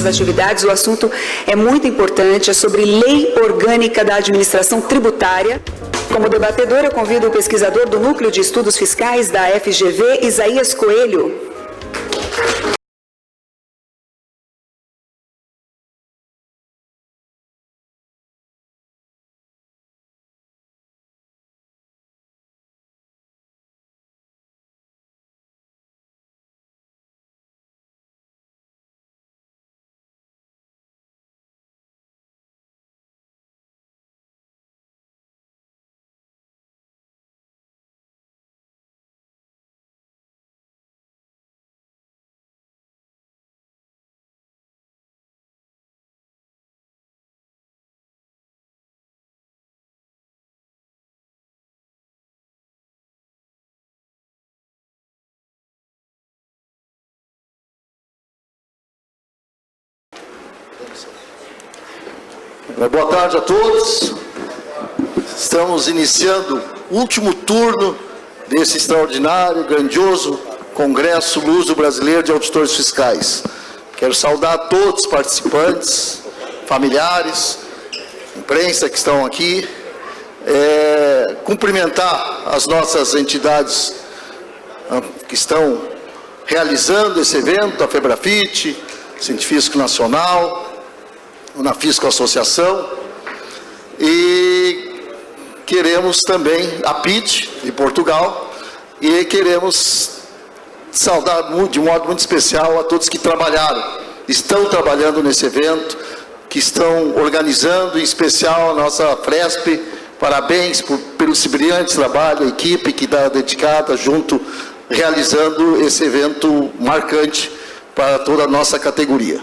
nossas atividades. O assunto é muito importante, é sobre Lei Orgânica da Administração Tributária. Como debatedor, eu convido o pesquisador do Núcleo de Estudos Fiscais da FGV, Isaías Coelho. Boa tarde a todos. Estamos iniciando o último turno desse extraordinário, grandioso Congresso Luso-Brasileiro de Auditores Fiscais. Quero saudar todos os participantes, familiares, imprensa que estão aqui, cumprimentar as nossas entidades que estão realizando esse evento, a FEBRAFIT, Científico Nacional, na Fisco Associação, e queremos também a PIT de Portugal, e queremos saudar de um modo muito especial a todos que estão trabalhando nesse evento, que estão organizando, em especial a nossa Fresp. Parabéns pelo esse brilhante trabalho, a equipe que está dedicada junto, realizando esse evento marcante para toda a nossa categoria.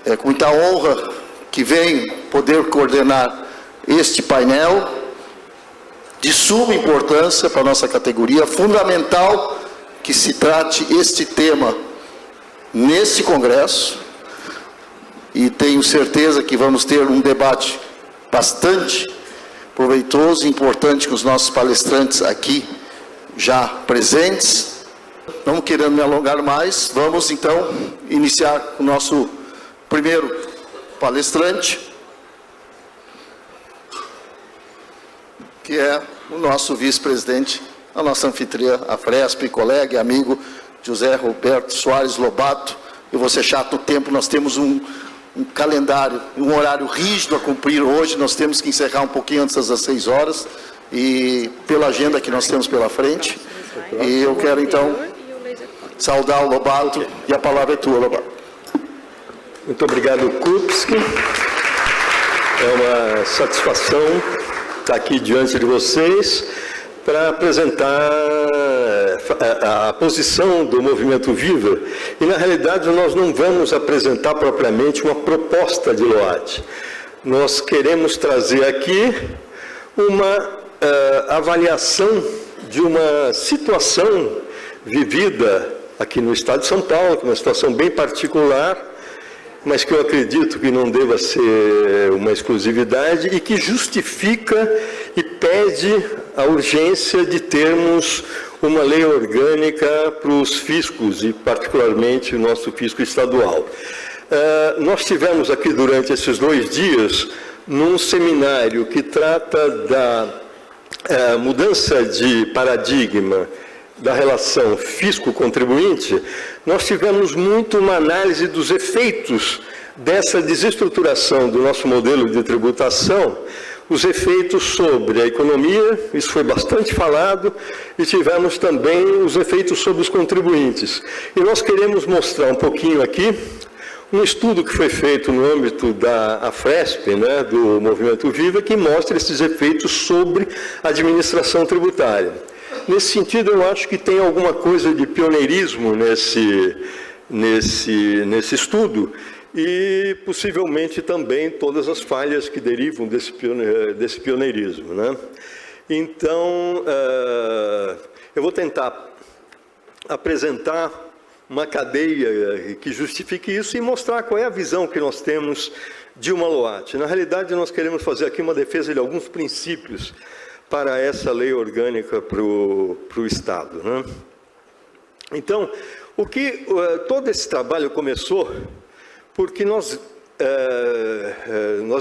É com muita honra que vem poder coordenar este painel de suma importância para a nossa categoria, fundamental que se trate este tema nesse congresso, e tenho certeza que vamos ter um debate bastante proveitoso e importante com os nossos palestrantes aqui já presentes. Não querendo me alongar mais, vamos então iniciar o nosso primeiro palestrante, que é o nosso vice-presidente, a nossa anfitriã, a Fresp, colega e amigo José Roberto Soares Lobato. Eu vou ser chato no tempo, nós temos um calendário, um horário rígido a cumprir hoje, nós temos que encerrar um pouquinho antes das 6 horas, e pela agenda que nós temos pela frente. E eu quero então saudar o Lobato, e a palavra é tua, Lobato. Muito obrigado, Kupski. É uma satisfação estar aqui diante de vocês para apresentar a posição do Movimento Viva. E, na realidade, nós não vamos apresentar propriamente uma proposta de LOAD. Nós queremos trazer aqui uma avaliação de uma situação vivida aqui no Estado de São Paulo, que é uma situação bem particular, mas que eu acredito que não deva ser uma exclusividade e que justifica e pede a urgência de termos uma lei orgânica para os fiscos, e particularmente o nosso fisco estadual. Nós tivemos aqui durante esses 2 dias, num seminário que trata da mudança de paradigma da relação fisco-contribuinte, nós tivemos muito uma análise dos efeitos dessa desestruturação do nosso modelo de tributação, os efeitos sobre a economia, isso foi bastante falado, e tivemos também os efeitos sobre os contribuintes. E nós queremos mostrar um pouquinho aqui um estudo que foi feito no âmbito da Afresp, do Movimento Viva, que mostra esses efeitos sobre a administração tributária. Nesse sentido, eu acho que tem alguma coisa de pioneirismo nesse estudo, e possivelmente também todas as falhas que derivam desse pioneirismo, Então, eu vou tentar apresentar uma cadeia que justifique isso e mostrar qual é a visão que nós temos de uma LOAD. Na realidade, nós queremos fazer aqui uma defesa de alguns princípios para essa lei orgânica para o Estado. Então, todo esse trabalho começou porque nós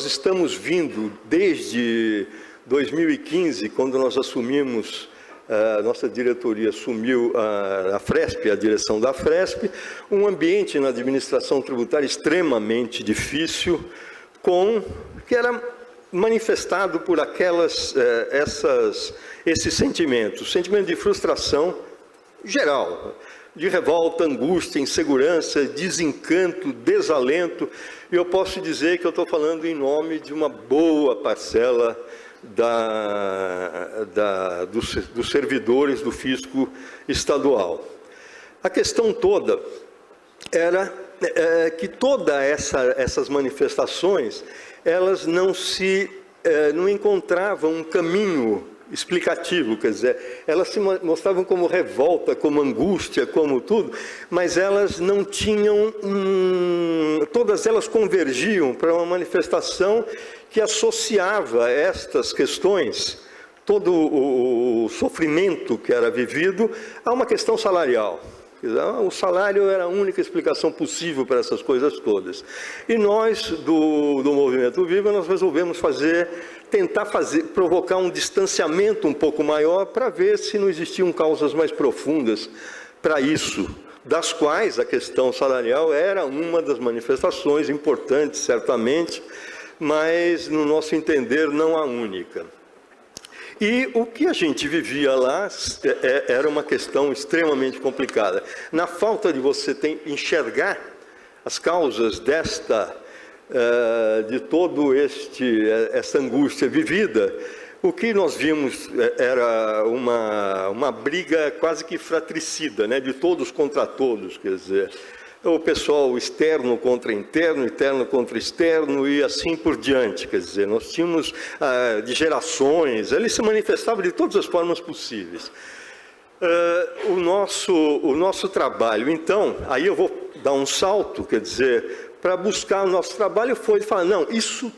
estamos vindo desde 2015, quando nós assumimos, a nossa diretoria assumiu a Fresp, a direção da Fresp, um ambiente na administração tributária extremamente difícil, que era manifestado por esses sentimentos, sentimento de frustração geral, de revolta, angústia, insegurança, desencanto, desalento, e eu posso dizer que eu estou falando em nome de uma boa parcela dos servidores do fisco estadual. A questão toda era que todas essas manifestações, elas não encontravam um caminho explicativo, quer dizer, elas se mostravam como revolta, como angústia, como tudo, mas elas não tinham, todas elas convergiam para uma manifestação que associava estas questões, todo o sofrimento que era vivido, a uma questão salarial. O salário era a única explicação possível para essas coisas todas. E nós, do Movimento Viva, nós resolvemos provocar um distanciamento um pouco maior para ver se não existiam causas mais profundas para isso, das quais a questão salarial era uma das manifestações importantes, certamente, mas, no nosso entender, não a única. E o que a gente vivia lá era uma questão extremamente complicada. Na falta de você enxergar as causas de todo essa angústia vivida, o que nós vimos era uma briga quase que fratricida, né, de todos contra todos, quer dizer, o pessoal externo contra interno, interno contra externo e assim por diante. Quer dizer, nós tínhamos de gerações, ele se manifestava de todas as formas possíveis. O nosso trabalho, então, aí eu vou dar um salto, quer dizer, para buscar o nosso trabalho foi de falar, não, isso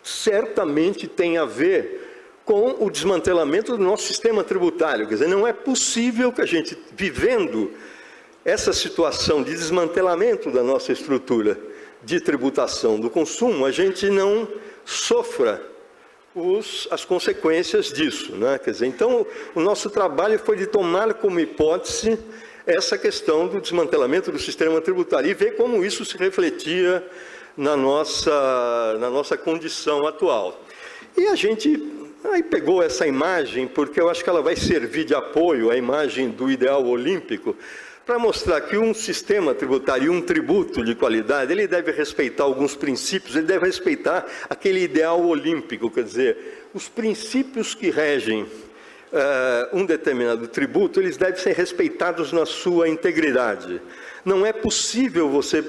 certamente tem a ver com o desmantelamento do nosso sistema tributário. Quer dizer, não é possível que a gente, vivendo essa situação de desmantelamento da nossa estrutura de tributação do consumo, a gente não sofra as consequências disso, né? Quer dizer, então, o nosso trabalho foi de tomar como hipótese essa questão do desmantelamento do sistema tributário e ver como isso se refletia na nossa condição atual. E a gente aí pegou essa imagem, porque eu acho que ela vai servir de apoio à imagem do ideal olímpico, para mostrar que um sistema tributário, um tributo de qualidade, ele deve respeitar alguns princípios, ele deve respeitar aquele ideal olímpico, quer dizer, os princípios que regem um determinado tributo, eles devem ser respeitados na sua integridade. Não é possível você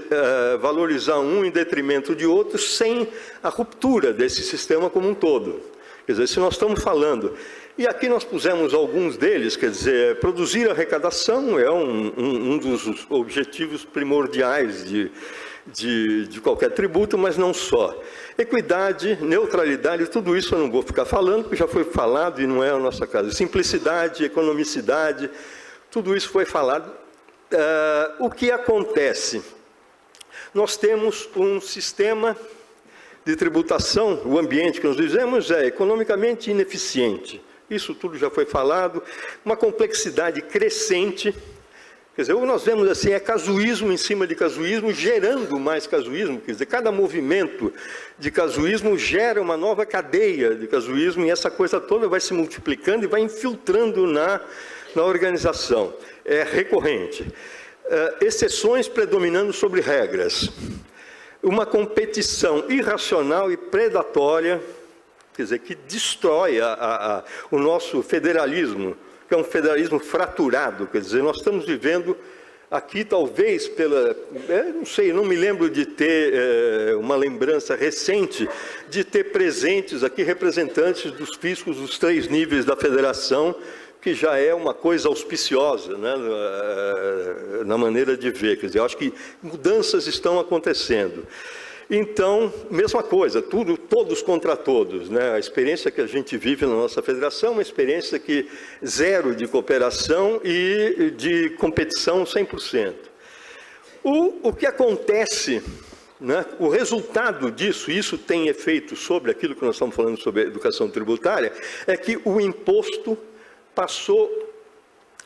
valorizar um em detrimento de outro sem a ruptura desse sistema como um todo. Quer dizer, se nós estamos falando... E aqui nós pusemos alguns deles, quer dizer, produzir arrecadação é um dos objetivos primordiais de qualquer tributo, mas não só. Equidade, neutralidade, tudo isso eu não vou ficar falando, porque já foi falado e não é a nossa casa. Simplicidade, economicidade, tudo isso foi falado. O que acontece? Nós temos um sistema de tributação, o ambiente que nós dizemos é economicamente ineficiente. Isso tudo já foi falado, uma complexidade crescente, quer dizer, nós vemos assim, é casuísmo em cima de casuísmo, gerando mais casuísmo, quer dizer, cada movimento de casuísmo gera uma nova cadeia de casuísmo, e essa coisa toda vai se multiplicando e vai infiltrando na organização. É recorrente. Exceções predominando sobre regras. Uma competição irracional e predatória, quer dizer, que destrói o nosso federalismo, que é um federalismo fraturado. Quer dizer, nós estamos vivendo aqui, talvez, não sei, não me lembro de ter uma lembrança recente, de ter presentes aqui representantes dos fiscos dos 3 níveis da federação, que já é uma coisa auspiciosa, né, na maneira de ver. Quer dizer, eu acho que mudanças estão acontecendo. Então, mesma coisa, todos contra todos, né? A experiência que a gente vive na nossa federação é uma experiência zero de cooperação e de competição 100%. O que acontece né? O resultado disso, isso tem efeito sobre aquilo que nós estamos falando sobre a educação tributária, é que o imposto passou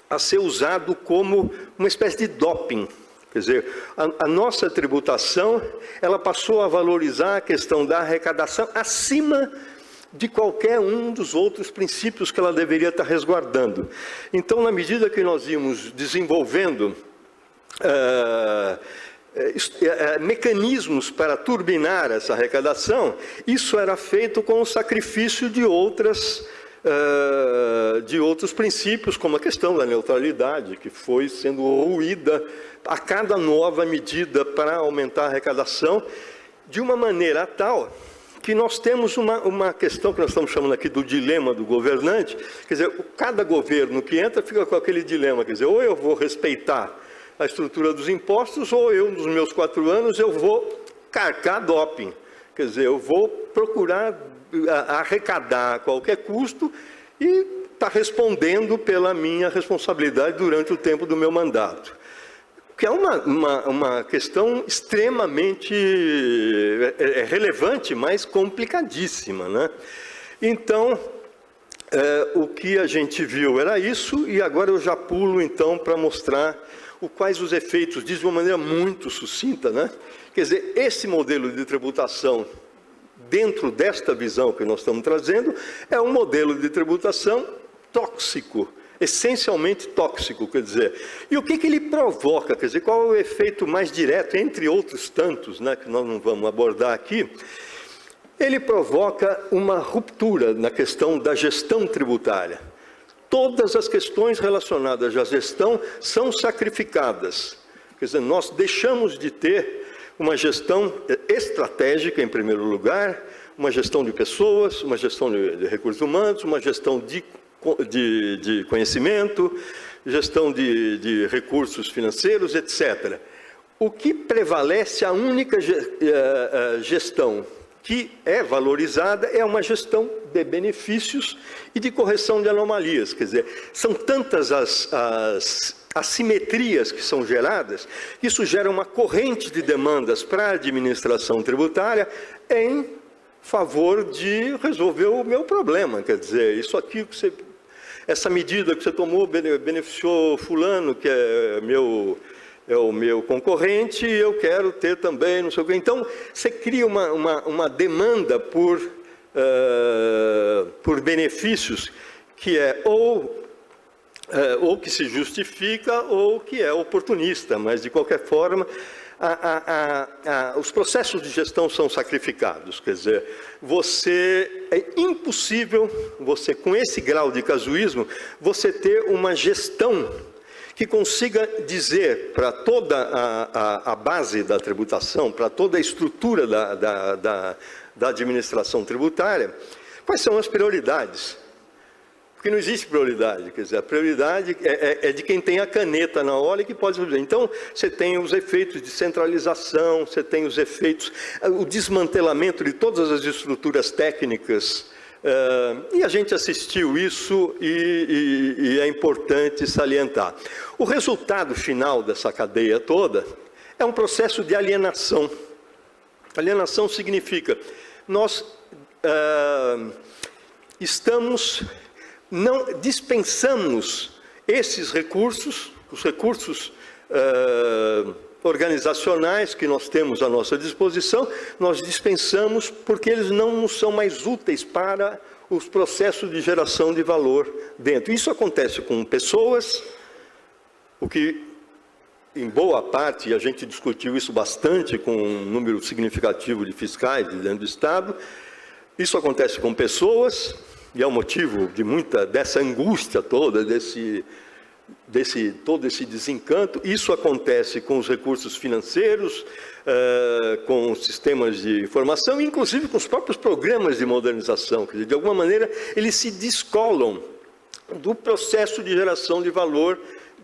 a ser usado como uma espécie de doping. Quer dizer, a nossa tributação, ela passou a valorizar a questão da arrecadação acima de qualquer um dos outros princípios que ela deveria estar resguardando. Então, na medida que nós íamos desenvolvendo mecanismos para turbinar essa arrecadação, isso era feito com o sacrifício de outros princípios, como a questão da neutralidade, que foi sendo ruída a cada nova medida para aumentar a arrecadação, de uma maneira tal que nós temos uma questão que nós estamos chamando aqui do dilema do governante. Quer dizer, cada governo que entra fica com aquele dilema, quer dizer, ou eu vou respeitar a estrutura dos impostos, ou eu, nos meus 4 anos, eu vou carcar doping. Quer dizer, eu vou procurar arrecadar a qualquer custo e estar respondendo pela minha responsabilidade durante o tempo do meu mandato. Que é uma questão extremamente relevante, mas complicadíssima, né? Então, o que a gente viu era isso, e agora eu já pulo, então, para mostrar quais os efeitos disso de uma maneira muito sucinta, né? Quer dizer, esse modelo de tributação, dentro desta visão que nós estamos trazendo, é um modelo de tributação tóxico, essencialmente tóxico, quer dizer. E o que ele provoca? Quer dizer, qual é o efeito mais direto, entre outros tantos, né, que nós não vamos abordar aqui? Ele provoca uma ruptura na questão da gestão tributária. Todas as questões relacionadas à gestão são sacrificadas. Quer dizer, nós deixamos de ter uma gestão estratégica, em primeiro lugar, uma gestão de pessoas, uma gestão de recursos humanos, uma gestão de conhecimento, gestão de recursos financeiros, etc. O que prevalece, a única gestão que é valorizada é uma gestão de benefícios e de correção de anomalias. Quer dizer, são tantas as assimetrias que são geradas, que isso gera uma corrente de demandas para a administração tributária em favor de resolver o meu problema. Quer dizer, isso aqui que você... Essa medida que você tomou beneficiou fulano, que é o meu concorrente, e eu quero ter também, não sei o quê. Então, você cria uma demanda por benefícios que é ou que se justifica ou que é oportunista, mas, de qualquer forma, os processos de gestão são sacrificados. Quer dizer, é impossível, com esse grau de casuísmo, você ter uma gestão que consiga dizer para toda a base da tributação, para toda a estrutura da administração tributária, quais são as prioridades. Porque não existe prioridade, quer dizer, a prioridade é de quem tem a caneta na hora e que pode fazer. Então, você tem os efeitos de centralização, você tem os efeitos, o desmantelamento de todas as estruturas técnicas, e a gente assistiu isso e é importante salientar. O resultado final dessa cadeia toda é um processo de alienação. Alienação significa, nós não dispensamos esses recursos, os recursos organizacionais que nós temos à nossa disposição, nós dispensamos porque eles não nos são mais úteis para os processos de geração de valor dentro. Isso acontece com pessoas, o que, em boa parte, e a gente discutiu isso bastante com um número significativo de fiscais dentro do Estado, isso acontece com pessoas, e é o motivo de dessa angústia toda, todo esse desencanto. Isso acontece com os recursos financeiros, com os sistemas de informação, inclusive com os próprios programas de modernização. Quer dizer, de alguma maneira, eles se descolam do processo de geração de valor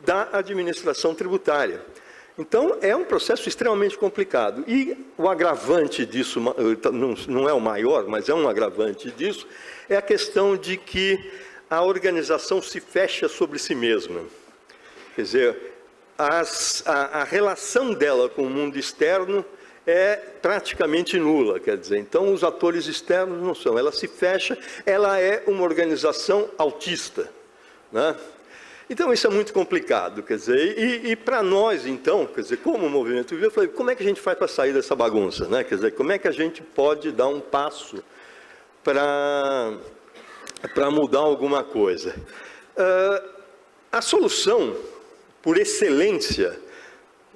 da administração tributária. Então, é um processo extremamente complicado. E o agravante disso, não é o maior, mas é um agravante disso, é a questão de que a organização se fecha sobre si mesma. Quer dizer, a relação dela com o mundo externo é praticamente nula, quer dizer, então os atores externos não são, ela se fecha, ela é uma organização autista, né? Então isso é muito complicado, quer dizer, e para nós então, quer dizer, como movimento vivo, eu falei, como é que a gente faz para sair dessa bagunça, né? Quer dizer, como é que a gente pode dar um passo para mudar alguma coisa? A solução, por excelência,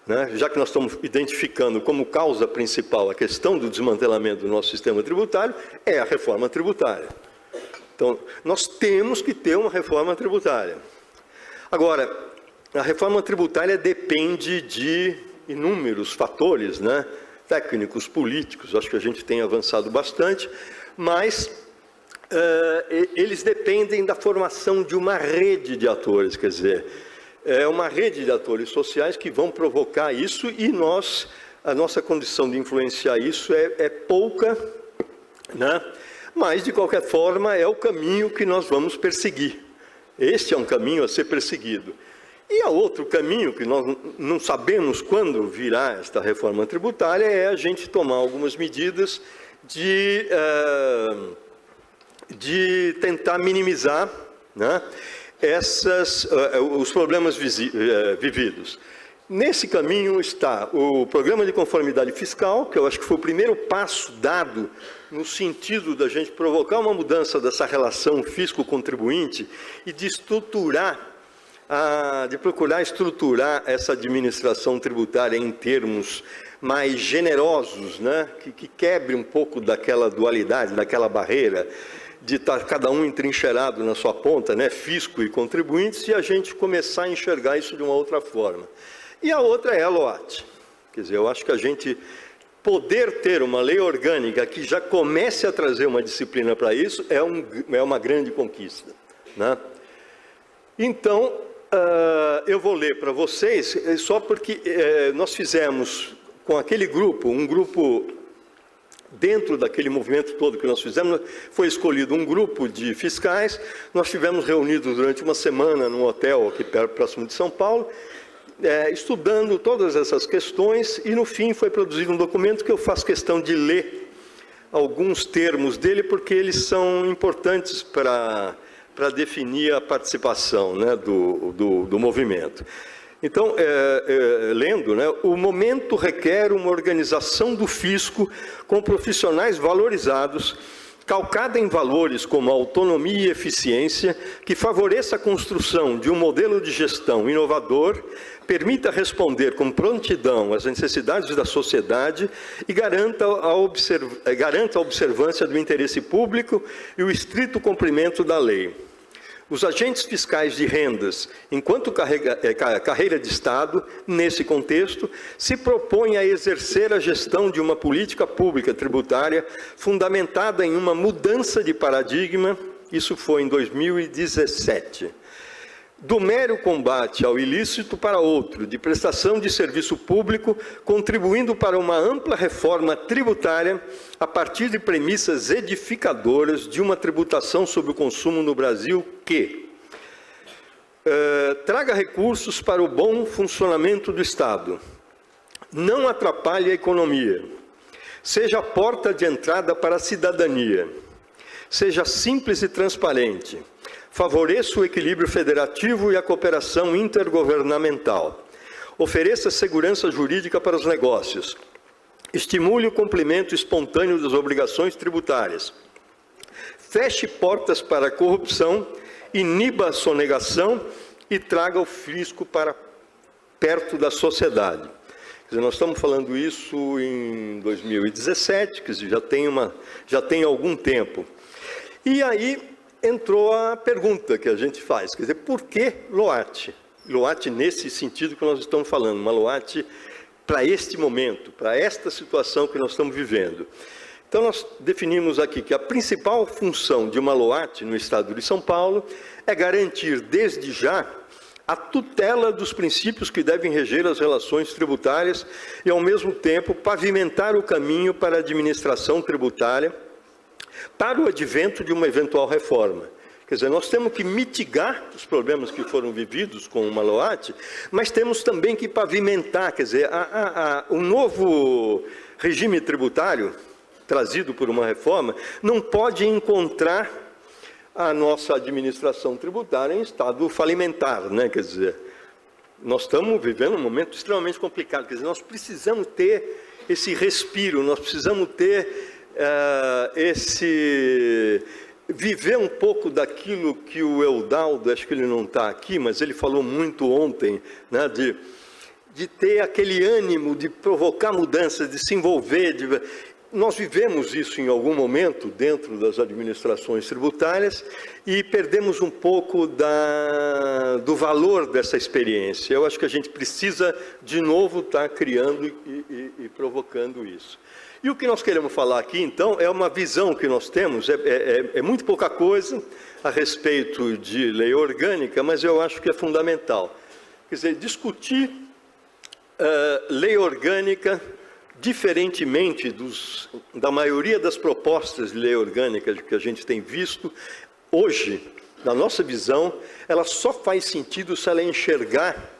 né, já que nós estamos identificando como causa principal a questão do desmantelamento do nosso sistema tributário, é a reforma tributária. Então, nós temos que ter uma reforma tributária. Agora, a reforma tributária depende de inúmeros fatores, né, técnicos, políticos, acho que a gente tem avançado bastante, mas eles dependem da formação de uma rede de atores, quer dizer, é uma rede de atores sociais que vão provocar isso e a nossa condição de influenciar isso é pouca, né? Mas, de qualquer forma, é o caminho que nós vamos perseguir. Este é um caminho a ser perseguido. E há outro caminho, que nós não sabemos quando virá esta reforma tributária, é a gente tomar algumas medidas de tentar minimizar, né, os problemas vividos. Nesse caminho está o Programa de Conformidade Fiscal, que eu acho que foi o primeiro passo dado no sentido da gente provocar uma mudança dessa relação fisco-contribuinte e de procurar estruturar essa administração tributária em termos mais generosos, né? que quebre um pouco daquela dualidade, daquela barreira de estar cada um entrincheirado na sua ponta, né? Fisco e contribuintes, e a gente começar a enxergar isso de uma outra forma. E a outra é a LOAT. Quer dizer, eu acho que a gente poder ter uma lei orgânica que já comece a trazer uma disciplina para isso é uma grande conquista, né? Então, eu vou ler para vocês, só porque nós fizemos com aquele grupo, um grupo dentro daquele movimento todo que nós fizemos, foi escolhido um grupo de fiscais, nós estivemos reunidos durante uma semana num hotel aqui próximo de São Paulo, estudando todas essas questões, e no fim foi produzido um documento que eu faço questão de ler alguns termos dele, porque eles são importantes para definir a participação, né, do movimento. Então, lendo, né, o momento requer uma organização do fisco com profissionais valorizados, calcada em valores como autonomia e eficiência, que favoreça a construção de um modelo de gestão inovador, permita responder com prontidão às necessidades da sociedade e garanta a observância do interesse público e o estrito cumprimento da lei. Os agentes fiscais de rendas, enquanto carreira de Estado, nesse contexto, se propõem a exercer a gestão de uma política pública tributária fundamentada em uma mudança de paradigma, isso foi em 2017. Do mero combate ao ilícito para outro, de prestação de serviço público, contribuindo para uma ampla reforma tributária a partir de premissas edificadoras de uma tributação sobre o consumo no Brasil que traga recursos para o bom funcionamento do Estado, não atrapalhe a economia, seja a porta de entrada para a cidadania, seja simples e transparente, favoreça o equilíbrio federativo e a cooperação intergovernamental. Ofereça segurança jurídica para os negócios. Estimule o cumprimento espontâneo das obrigações tributárias. Feche portas para a corrupção, iniba a sonegação e traga o fisco para perto da sociedade. Quer dizer, nós estamos falando isso em 2017, quer dizer, já tem algum tempo. E aí entrou a pergunta que a gente faz, quer dizer, por que LOAT? LOAT nesse sentido que nós estamos falando, uma LOAT para este momento, para esta situação que nós estamos vivendo. Então, nós definimos aqui que a principal função de uma LOAT no Estado de São Paulo é garantir, desde já, a tutela dos princípios que devem reger as relações tributárias e, ao mesmo tempo, pavimentar o caminho para a administração tributária para o advento de uma eventual reforma. Quer dizer, nós temos que mitigar os problemas que foram vividos com uma LOAT, mas temos também que pavimentar, quer dizer, o novo regime tributário trazido por uma reforma não pode encontrar a nossa administração tributária em estado falimentar, né? Quer dizer, nós estamos vivendo um momento extremamente complicado, quer dizer, nós precisamos ter esse respiro, nós precisamos ter viver um pouco daquilo que o Eudaldo, acho que ele não está aqui, mas ele falou muito ontem, né, de ter aquele ânimo de provocar mudanças, de se envolver. Nós vivemos isso em algum momento dentro das administrações tributárias e perdemos um pouco do valor dessa experiência. Eu acho que a gente precisa, de novo, estar criando e provocando isso. E o que nós queremos falar aqui, então, é uma visão que nós temos, é muito pouca coisa a respeito de lei orgânica, mas eu acho que é fundamental. Quer dizer, discutir lei orgânica, diferentemente da maioria das propostas de lei orgânica que a gente tem visto, hoje, na nossa visão, ela só faz sentido se ela enxergar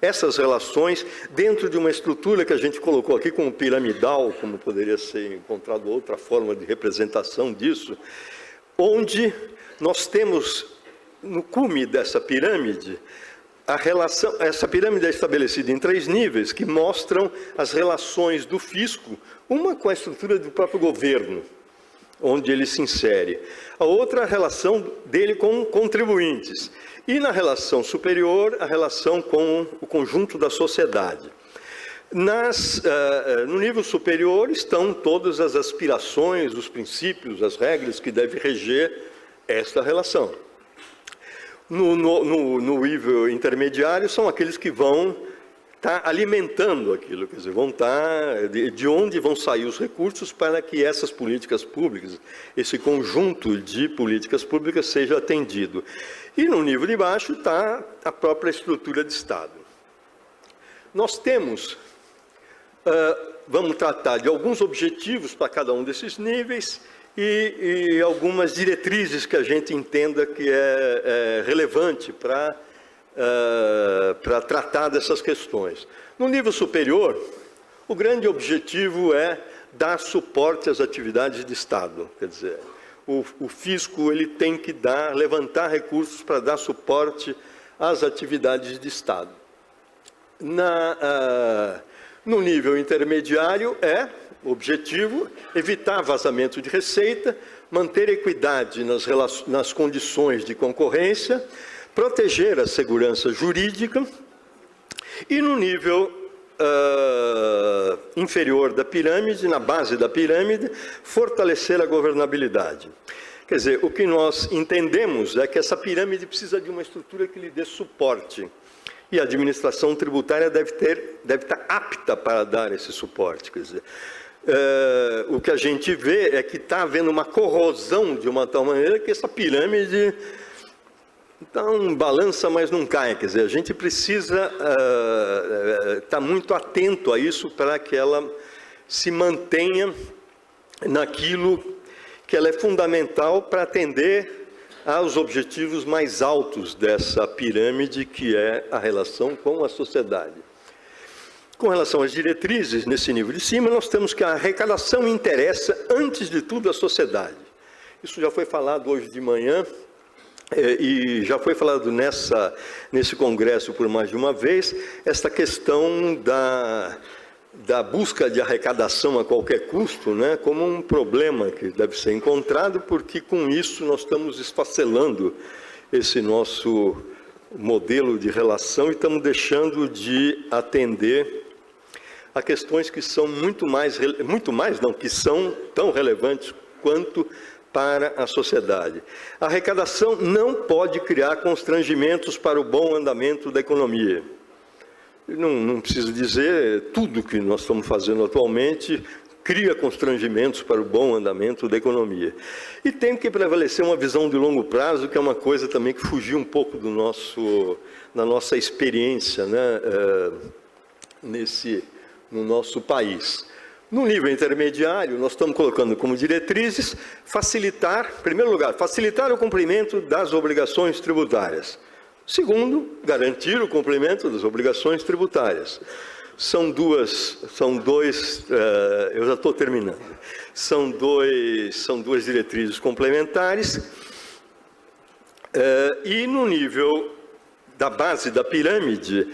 essas relações dentro de uma estrutura que a gente colocou aqui como piramidal, como poderia ser encontrado outra forma de representação disso, onde nós temos, no cume dessa pirâmide, essa pirâmide é estabelecida em 3 níveis, que mostram as relações do fisco, uma com a estrutura do próprio governo, onde ele se insere. A outra, a relação dele com contribuintes. E na relação superior, a relação com o conjunto da sociedade. No nível superior estão todas as aspirações, os princípios, as regras que devem reger esta relação. No nível intermediário, são aqueles que vão estar alimentando aquilo, quer dizer, vão estar, de onde vão sair os recursos para que essas políticas públicas, esse conjunto de políticas públicas seja atendido. E no nível de baixo está a própria estrutura de Estado. Nós temos, vamos tratar de alguns objetivos para cada um desses níveis e algumas diretrizes que a gente entenda que é relevante para tratar dessas questões. No nível superior, o grande objetivo é dar suporte às atividades de Estado, quer dizer, o fisco ele tem que levantar recursos para dar suporte às atividades de Estado. No nível intermediário o objetivo evitar vazamento de receita, manter equidade nas condições de concorrência, proteger a segurança jurídica e no nível inferior da pirâmide, na base da pirâmide, fortalecer a governabilidade. Quer dizer, o que nós entendemos é que essa pirâmide precisa de uma estrutura que lhe dê suporte. E a administração tributária deve estar apta para dar esse suporte. Quer dizer, o que a gente vê é que está havendo uma corrosão de uma tal maneira que essa pirâmide então, balança, mas não cai. Quer dizer, a gente precisa estar muito atento a isso para que ela se mantenha naquilo que ela é fundamental para atender aos objetivos mais altos dessa pirâmide, que é a relação com a sociedade. Com relação às diretrizes, nesse nível de cima, nós temos que a arrecadação interessa, antes de tudo, a sociedade. Isso já foi falado hoje de manhã, e já foi falado nesse congresso por mais de uma vez, esta questão da busca de arrecadação a qualquer custo, né, como um problema que deve ser encontrado, porque com isso nós estamos esfacelando esse nosso modelo de relação e estamos deixando de atender a questões que são que são tão relevantes quanto para a sociedade. A arrecadação não pode criar constrangimentos para o bom andamento da economia. Não preciso dizer, tudo que nós estamos fazendo atualmente cria constrangimentos para o bom andamento da economia. E tem que prevalecer uma visão de longo prazo, que é uma coisa também que fugiu um pouco da nossa experiência, né, no nosso país. No nível intermediário, nós estamos colocando como diretrizes facilitar, em primeiro lugar, facilitar o cumprimento das obrigações tributárias. Segundo, garantir o cumprimento das obrigações tributárias. eu já estou terminando, são duas diretrizes complementares, e no nível da base da pirâmide,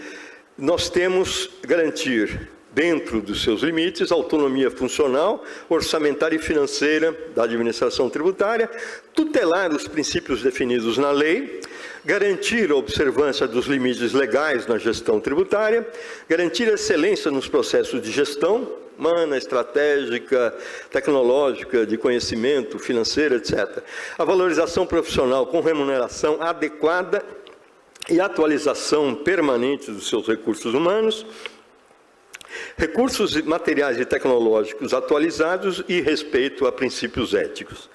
nós temos garantir, dentro dos seus limites, autonomia funcional, orçamentária e financeira da administração tributária, tutelar os princípios definidos na lei, garantir a observância dos limites legais na gestão tributária, garantir excelência nos processos de gestão, humana, estratégica, tecnológica, de conhecimento, financeira, etc. A valorização profissional com remuneração adequada e atualização permanente dos seus recursos humanos, recursos materiais e tecnológicos atualizados e respeito a princípios éticos.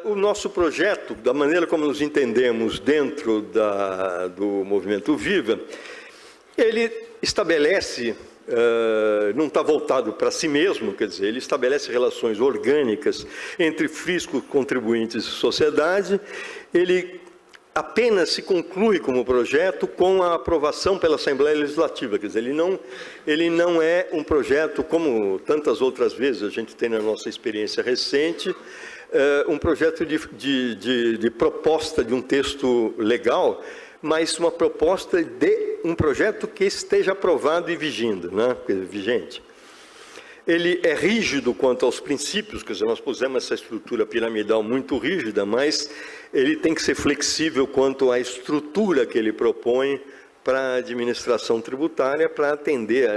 O nosso projeto, da maneira como nos entendemos dentro do Movimento Viva, ele estabelece, não está voltado para si mesmo, quer dizer, ele estabelece relações orgânicas entre fisco, contribuintes e sociedade. Ele apenas se conclui como projeto com a aprovação pela Assembleia Legislativa, quer dizer, ele não é um projeto, como tantas outras vezes a gente tem na nossa experiência recente, um projeto de proposta de um texto legal, mas uma proposta de um projeto que esteja aprovado e vigente. Ele é rígido quanto aos princípios, quer dizer, nós pusemos essa estrutura piramidal muito rígida, mas ele tem que ser flexível quanto à estrutura que ele propõe para a administração tributária, para atender a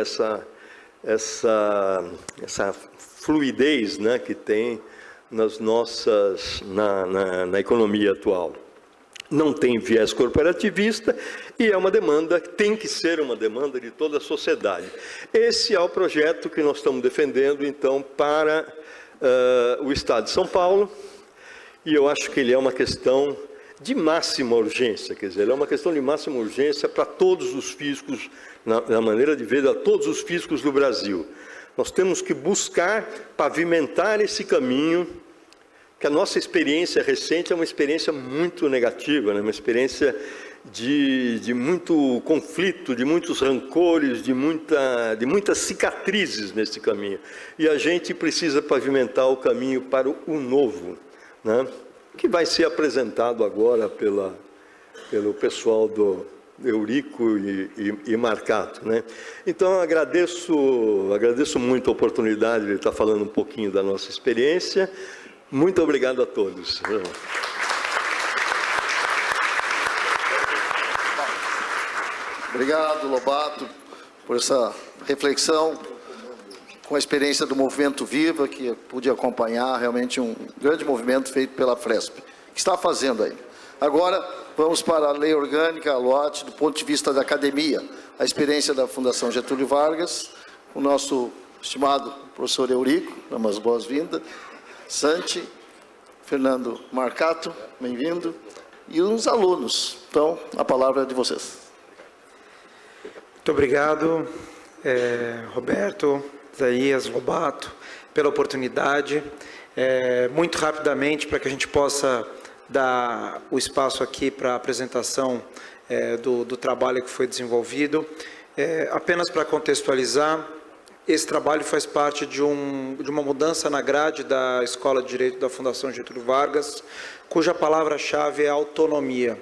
essa fluidez, né, que tem na economia atual. Não tem viés corporativista e é uma demanda, tem que ser uma demanda de toda a sociedade. Esse é o projeto que nós estamos defendendo, então, para o Estado de São Paulo, e eu acho que ele é uma questão de máxima urgência, quer dizer, ele é uma questão de máxima urgência para todos os fiscos, na maneira de ver, a todos os fiscos do Brasil. Nós temos que buscar pavimentar esse caminho, que a nossa experiência recente é uma experiência muito negativa, né? Uma experiência de muito conflito, de muitos rancores, de muitas cicatrizes nesse caminho. E a gente precisa pavimentar o caminho para o novo, né? Que vai ser apresentado agora pelo pessoal do Eurico e Marcato, né? Então, agradeço muito a oportunidade de estar falando um pouquinho da nossa experiência. Muito obrigado a todos. Obrigado, Lobato, por essa reflexão com a experiência do Movimento Viva, que eu pude acompanhar, realmente um grande movimento feito pela Fresp, que está fazendo aí. Agora, vamos para a lei orgânica, a LOT, do ponto de vista da academia, a experiência da Fundação Getúlio Vargas, o nosso estimado professor Eurico, damos as boas-vindas, Santi, Fernando Marcato, bem-vindo, e os alunos. Então, a palavra é de vocês. Muito obrigado, Roberto, Isaías, Lobato, pela oportunidade. Muito rapidamente, para que a gente possa dar o espaço aqui para a apresentação do trabalho que foi desenvolvido. Apenas para contextualizar, esse trabalho faz parte de uma mudança na grade da Escola de Direito da Fundação Getúlio Vargas, cuja palavra-chave é autonomia.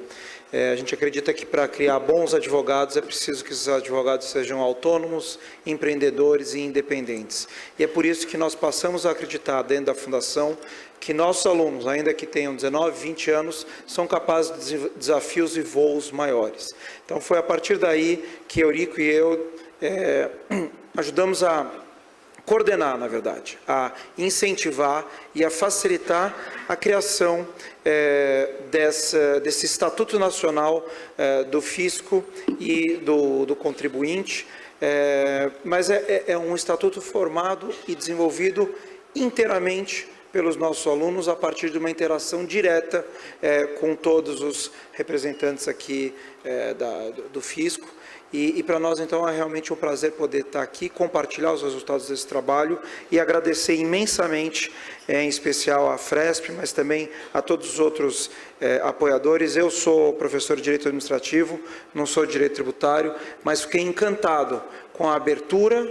A gente acredita que para criar bons advogados é preciso que esses advogados sejam autônomos, empreendedores e independentes. E é por isso que nós passamos a acreditar dentro da Fundação que nossos alunos, ainda que tenham 19, 20 anos, são capazes de desafios e voos maiores. Então foi a partir daí que Eurico e eu ajudamos a coordenar, na verdade, a incentivar e a facilitar a criação desse Estatuto Nacional do Fisco e do Contribuinte, mas é um estatuto formado e desenvolvido inteiramente pelos nossos alunos a partir de uma interação direta com todos os representantes aqui do Fisco. E para nós, então, é realmente um prazer poder estar aqui, compartilhar os resultados desse trabalho e agradecer imensamente, em especial à Fresp, mas também a todos os outros apoiadores. Eu sou professor de Direito Administrativo, não sou de Direito Tributário, mas fiquei encantado com a abertura,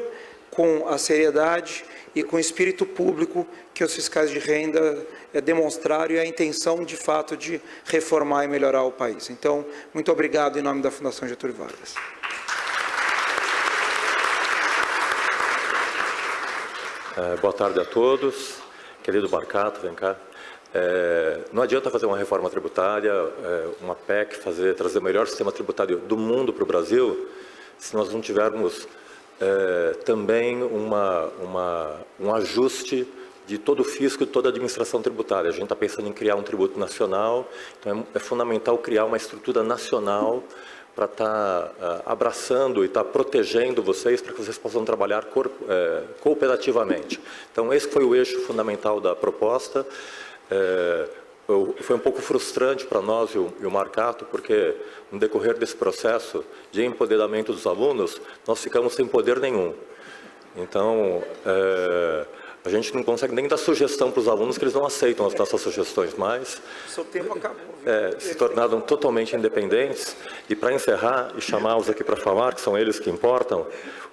com a seriedade e com o espírito público que os fiscais de renda demonstraram e a intenção, de fato, de reformar e melhorar o país. Então, muito obrigado em nome da Fundação Getúlio Vargas. Boa tarde a todos. Querido Marcato, vem cá. Não adianta fazer uma reforma tributária, uma PEC, trazer o melhor sistema tributário do mundo para o Brasil, se nós não tivermos também um ajuste de todo o fisco e toda a administração tributária. A gente está pensando em criar um tributo nacional, então é fundamental criar uma estrutura nacional para estar abraçando e estar protegendo vocês, para que vocês possam trabalhar cooperativamente. Então, esse foi o eixo fundamental da proposta. Foi um pouco frustrante para nós e o Marcato, porque no decorrer desse processo de empoderamento dos alunos, nós ficamos sem poder nenhum. Então, a gente não consegue nem dar sugestão para os alunos, que eles não aceitam as nossas sugestões mais. Seu tempo acabou. Se tornaram totalmente independentes. E para encerrar e chamá-los aqui para falar, que são eles que importam,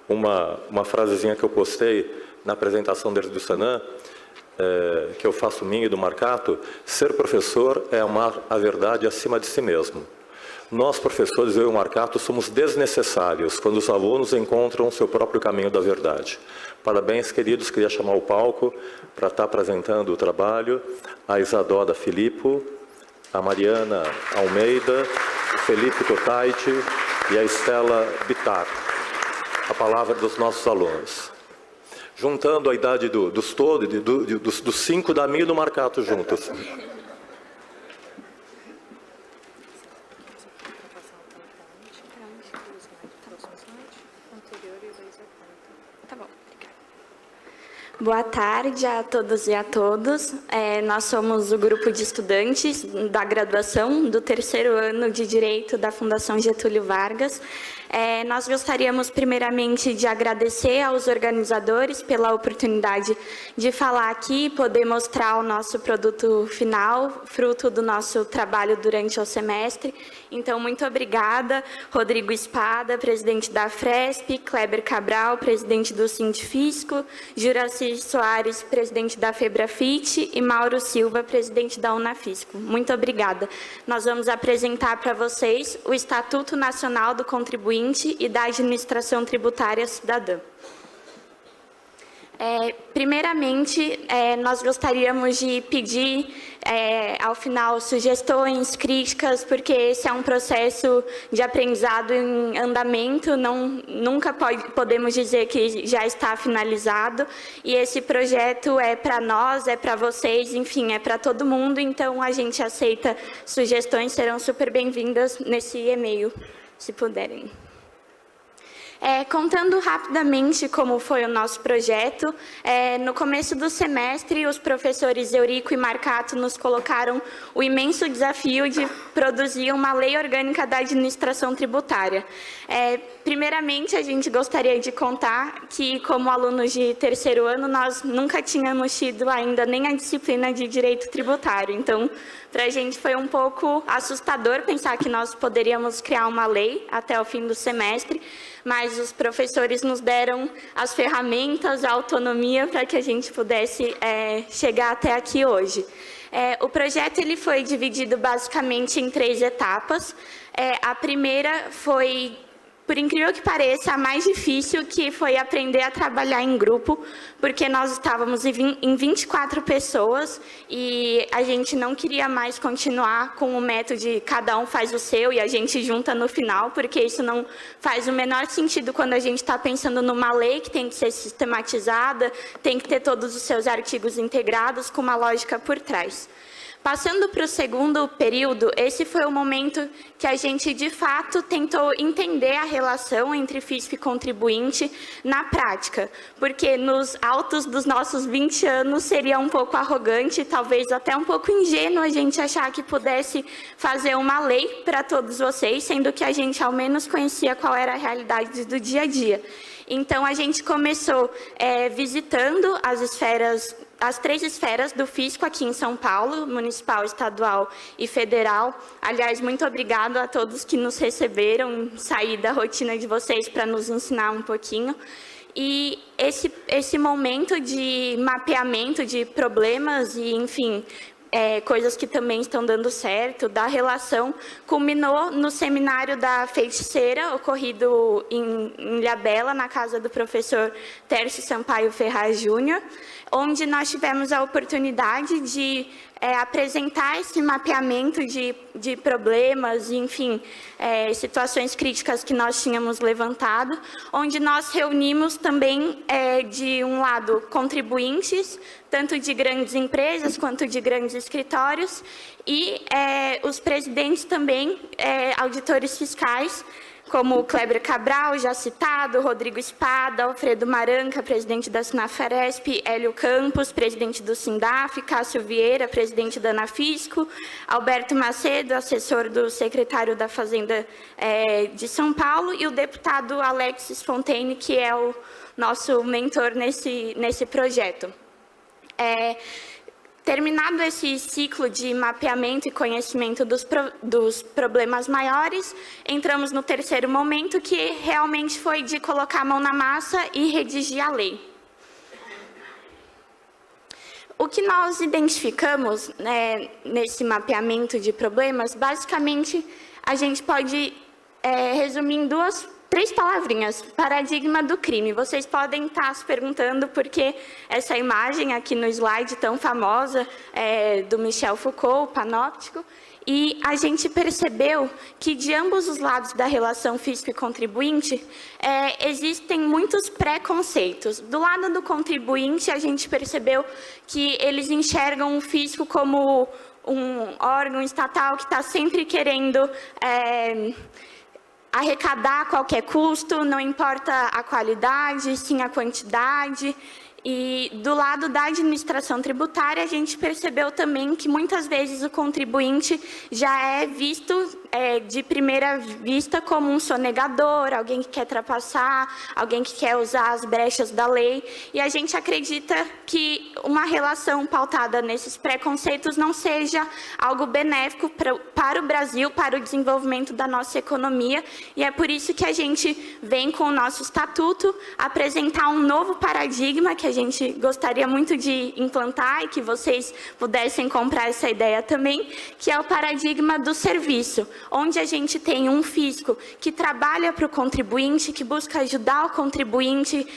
uma frasezinha que eu postei na apresentação deles do Senan, que eu faço minha e do Marcato: ser professor é amar a verdade acima de si mesmo. Nós, professores, eu e o Marcato, somos desnecessários quando os alunos encontram o seu próprio caminho da verdade. Parabéns, queridos. Queria chamar o palco para estar apresentando o trabalho a Isadora Filippo, a Mariana Almeida, o Felipe Totaiti e a Estela Bittar. A palavra dos nossos alunos. Juntando a idade dos todos, dos 5 da minha e do Marcato juntos. Boa tarde a todos e a todos. Nós somos o grupo de estudantes da graduação do 3º ano de Direito da Fundação Getúlio Vargas. Nós gostaríamos, primeiramente, de agradecer aos organizadores pela oportunidade de falar aqui e poder mostrar o nosso produto final, fruto do nosso trabalho durante o semestre. Então, muito obrigada, Rodrigo Espada, presidente da Fresp, Kleber Cabral, presidente do Sindifisco, Juraci Soares, presidente da Febrafit, e Mauro Silva, presidente da Unafisco. Muito obrigada. Nós vamos apresentar para vocês o Estatuto Nacional do Contribuinte e da Administração Tributária Cidadã. Primeiramente, nós gostaríamos de pedir, ao final, sugestões, críticas, porque esse é um processo de aprendizado em andamento, nunca podemos dizer que já está finalizado, e esse projeto é para nós, é para vocês, enfim, é para todo mundo, então a gente aceita sugestões, serão super bem-vindas nesse e-mail, se puderem. Contando rapidamente como foi o nosso projeto, no começo do semestre, os professores Eurico e Marcato nos colocaram o imenso desafio de produzir uma lei orgânica da administração tributária. Primeiramente, a gente gostaria de contar que, como alunos de 3º ano, nós nunca tínhamos tido ainda nem a disciplina de direito tributário. Então, para a gente foi um pouco assustador pensar que nós poderíamos criar uma lei até o fim do semestre, mas os professores nos deram as ferramentas, a autonomia para que a gente pudesse chegar até aqui hoje. O projeto ele foi dividido basicamente em 3 etapas. A primeira foi, por incrível que pareça, a mais difícil, que foi aprender a trabalhar em grupo, porque nós estávamos em 24 pessoas e a gente não queria mais continuar com o método de cada um faz o seu e a gente junta no final, porque isso não faz o menor sentido quando a gente está pensando numa lei que tem que ser sistematizada, tem que ter todos os seus artigos integrados com uma lógica por trás. Passando para o segundo período, esse foi o momento que a gente, de fato, tentou entender a relação entre fisco e contribuinte na prática, porque nos altos dos nossos 20 anos seria um pouco arrogante, talvez até um pouco ingênuo a gente achar que pudesse fazer uma lei para todos vocês, sendo que a gente ao menos conhecia qual era a realidade do dia a dia. Então, a gente começou visitando as 3 esferas do fisco aqui em São Paulo, municipal, estadual e federal. Aliás, muito obrigado a todos que nos receberam, sair da rotina de vocês para nos ensinar um pouquinho. E esse momento de mapeamento de problemas e, enfim, coisas que também estão dando certo, da relação, culminou no seminário da feiticeira, ocorrido em Ilhabela, na casa do professor Tércio Sampaio Ferraz Júnior, onde nós tivemos a oportunidade de apresentar esse mapeamento de problemas, enfim, situações críticas que nós tínhamos levantado, onde nós reunimos também, de um lado, contribuintes, tanto de grandes empresas quanto de grandes escritórios, e os presidentes também, auditores fiscais, como Kleber Cabral, já citado, Rodrigo Espada, Alfredo Maranca, presidente da Sinafaresp, Hélio Campos, presidente do Sindaf, Cássio Vieira, presidente da Anafisco, Alberto Macedo, assessor do secretário da Fazenda de São Paulo, e o deputado Alexis Fontaine, que é o nosso mentor nesse projeto. Terminado esse ciclo de mapeamento e conhecimento dos problemas maiores, entramos no terceiro momento, que realmente foi de colocar a mão na massa e redigir a lei. O que nós identificamos, nesse mapeamento de problemas, basicamente, a gente pode resumir em 3 palavrinhas: paradigma do crime. Vocês podem estar se perguntando por que essa imagem aqui no slide tão famosa do Michel Foucault, o panóptico, e a gente percebeu que de ambos os lados da relação fisco e contribuinte existem muitos preconceitos. Do lado do contribuinte, a gente percebeu que eles enxergam o fisco como um órgão estatal que está sempre querendo arrecadar a qualquer custo, não importa a qualidade, sim a quantidade. E do lado da administração tributária, a gente percebeu também que muitas vezes o contribuinte já é visto de primeira vista como um sonegador, alguém que quer trapaçar, alguém que quer usar as brechas da lei. E a gente acredita que uma relação pautada nesses preconceitos não seja algo benéfico para o Brasil, para o desenvolvimento da nossa economia. E é por isso que a gente vem com o nosso estatuto apresentar um novo paradigma que a gente gostaria muito de implantar e que vocês pudessem comprar essa ideia também, que é o paradigma do serviço, onde a gente tem um fisco que trabalha para o contribuinte, que busca ajudar o contribuinte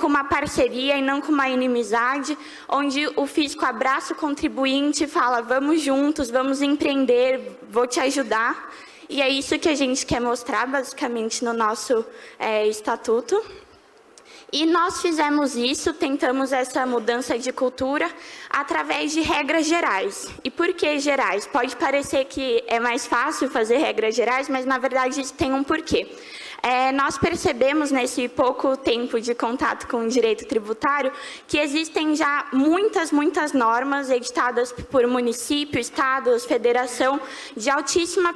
com uma parceria e não com uma inimizade, onde o fisco abraça o contribuinte e fala: vamos juntos, vamos empreender, vou te ajudar. E é isso que a gente quer mostrar, basicamente, no nosso estatuto. E nós fizemos isso, tentamos essa mudança de cultura através de regras gerais. E por que gerais? Pode parecer que é mais fácil fazer regras gerais, mas na verdade isso tem um porquê. Nós percebemos nesse pouco tempo de contato com o direito tributário que existem já muitas normas editadas por município, estados, federação, de altíssima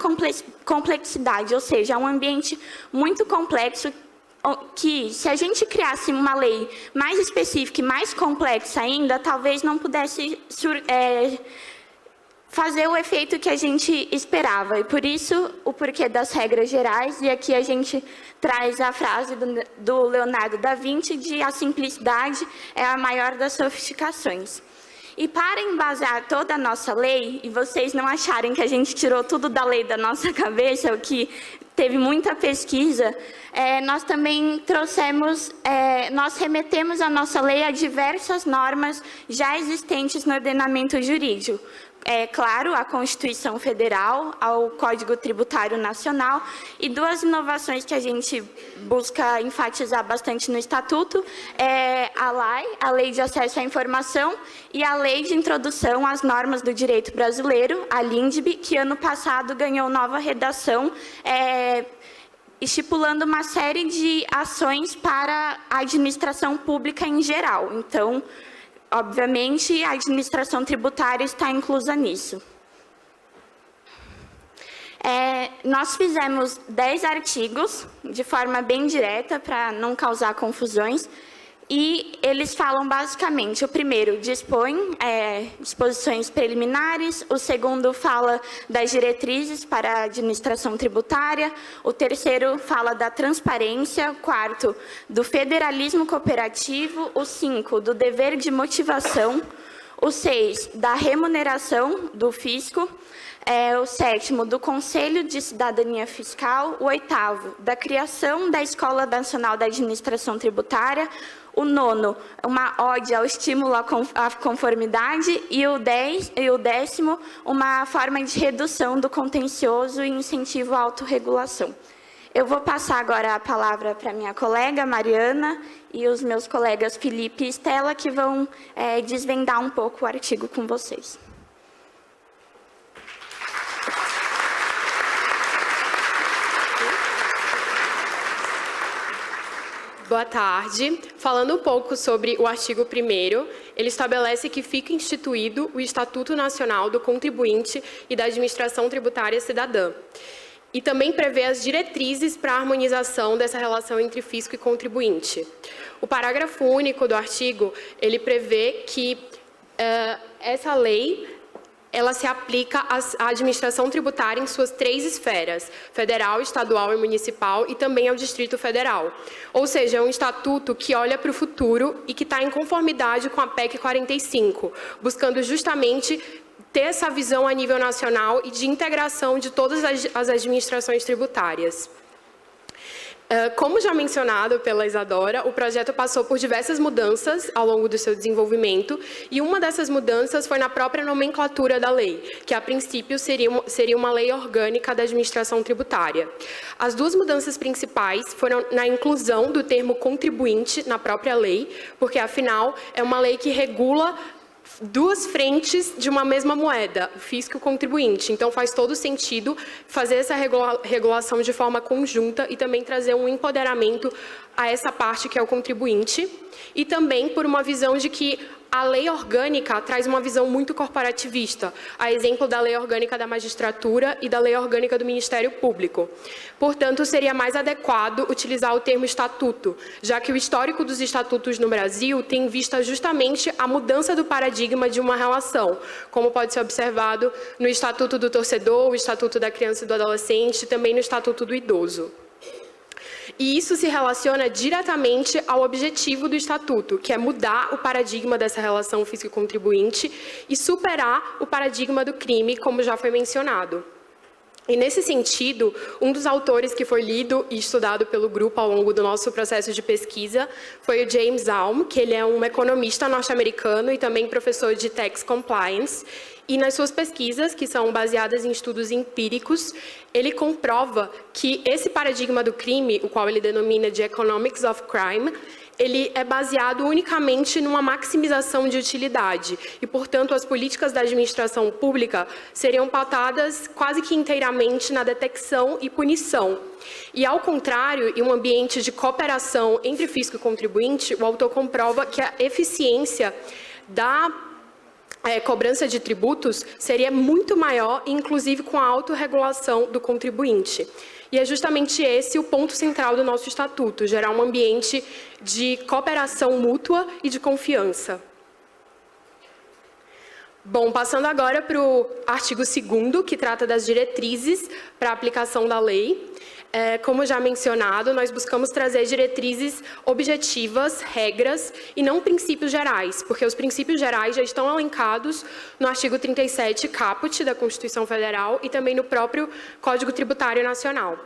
complexidade, ou seja, é um ambiente muito complexo que, se a gente criasse uma lei mais específica e mais complexa ainda, talvez não pudesse fazer o efeito que a gente esperava. E por isso, o porquê das regras gerais, e aqui a gente traz a frase do Leonardo da Vinci de: a simplicidade é a maior das sofisticações. E para embasar toda a nossa lei, e vocês não acharem que a gente tirou tudo da lei da nossa cabeça, o que teve muita pesquisa, nós também nós remetemos a nossa lei a diversas normas já existentes no ordenamento jurídico. claro, à Constituição Federal, ao Código Tributário Nacional, e duas inovações que a gente busca enfatizar bastante no Estatuto é a Lei de Acesso à Informação, e a Lei de Introdução às Normas do Direito Brasileiro, a LINDB, que ano passado ganhou nova redação, estipulando uma série de ações para a administração pública em geral. Então, obviamente, a administração tributária está inclusa nisso. Nós fizemos 10 artigos, de forma bem direta, para não causar confusões, e eles falam basicamente, o primeiro dispõe disposições preliminares, o segundo fala das diretrizes para a administração tributária, o terceiro fala da transparência, o quarto do federalismo cooperativo, o 5 do dever de motivação, o 6 da remuneração do fisco, o 7º do Conselho de Cidadania Fiscal, o 8º da criação da Escola Nacional da Administração Tributária, o 9º, uma ode ao estímulo à conformidade, e o 10º, uma forma de redução do contencioso e incentivo à autorregulação. Eu vou passar agora a palavra para minha colega Mariana e os meus colegas Felipe e Estela, que vão desvendar um pouco o artigo com vocês. Boa tarde. Falando um pouco sobre o artigo 1º, ele estabelece que fica instituído o Estatuto Nacional do Contribuinte e da Administração Tributária Cidadã. E também prevê as diretrizes para a harmonização dessa relação entre fisco e contribuinte. O parágrafo único do artigo, ele prevê que essa lei ela se aplica à administração tributária em suas 3 esferas, federal, estadual e municipal, e também ao Distrito Federal. Ou seja, é um estatuto que olha para o futuro e que está em conformidade com a PEC 45, buscando justamente ter essa visão a nível nacional e de integração de todas as administrações tributárias. Como já mencionado pela Isadora, o projeto passou por diversas mudanças ao longo do seu desenvolvimento, e uma dessas mudanças foi na própria nomenclatura da lei, que a princípio seria uma lei orgânica da administração tributária. As duas mudanças principais foram na inclusão do termo contribuinte na própria lei, porque afinal é uma lei que regula duas frentes de uma mesma moeda, o fisco e o contribuinte. Então, faz todo sentido fazer essa regulação de forma conjunta e também trazer um empoderamento a essa parte que é o contribuinte. E também por uma visão de que a lei orgânica traz uma visão muito corporativista, a exemplo da lei orgânica da magistratura e da lei orgânica do Ministério Público. Portanto, seria mais adequado utilizar o termo estatuto, já que o histórico dos estatutos no Brasil tem em vista justamente a mudança do paradigma de uma relação, como pode ser observado no Estatuto do Torcedor, o Estatuto da Criança e do Adolescente e também no Estatuto do Idoso. E isso se relaciona diretamente ao objetivo do Estatuto, que é mudar o paradigma dessa relação fisco e contribuinte e superar o paradigma do crime, como já foi mencionado. E, nesse sentido, um dos autores que foi lido e estudado pelo grupo ao longo do nosso processo de pesquisa foi o James Alm, que ele é um economista norte-americano e também professor de Tax Compliance. E nas suas pesquisas, que são baseadas em estudos empíricos, ele comprova que esse paradigma do crime, o qual ele denomina de Economics of Crime, ele é baseado unicamente numa maximização de utilidade e, portanto, as políticas da administração pública seriam pautadas quase que inteiramente na detecção e punição. E, ao contrário, em um ambiente de cooperação entre fisco e contribuinte, o autor comprova que a eficiência da cobrança de tributos seria muito maior, inclusive com a autorregulação do contribuinte. E é justamente esse o ponto central do nosso estatuto, gerar um ambiente de cooperação mútua e de confiança. Bom, passando agora para o artigo 2º, que trata das diretrizes para a aplicação da lei. Como já mencionado, nós buscamos trazer diretrizes objetivas, regras e não princípios gerais, porque os princípios gerais já estão elencados no artigo 37 caput da Constituição Federal e também no próprio Código Tributário Nacional.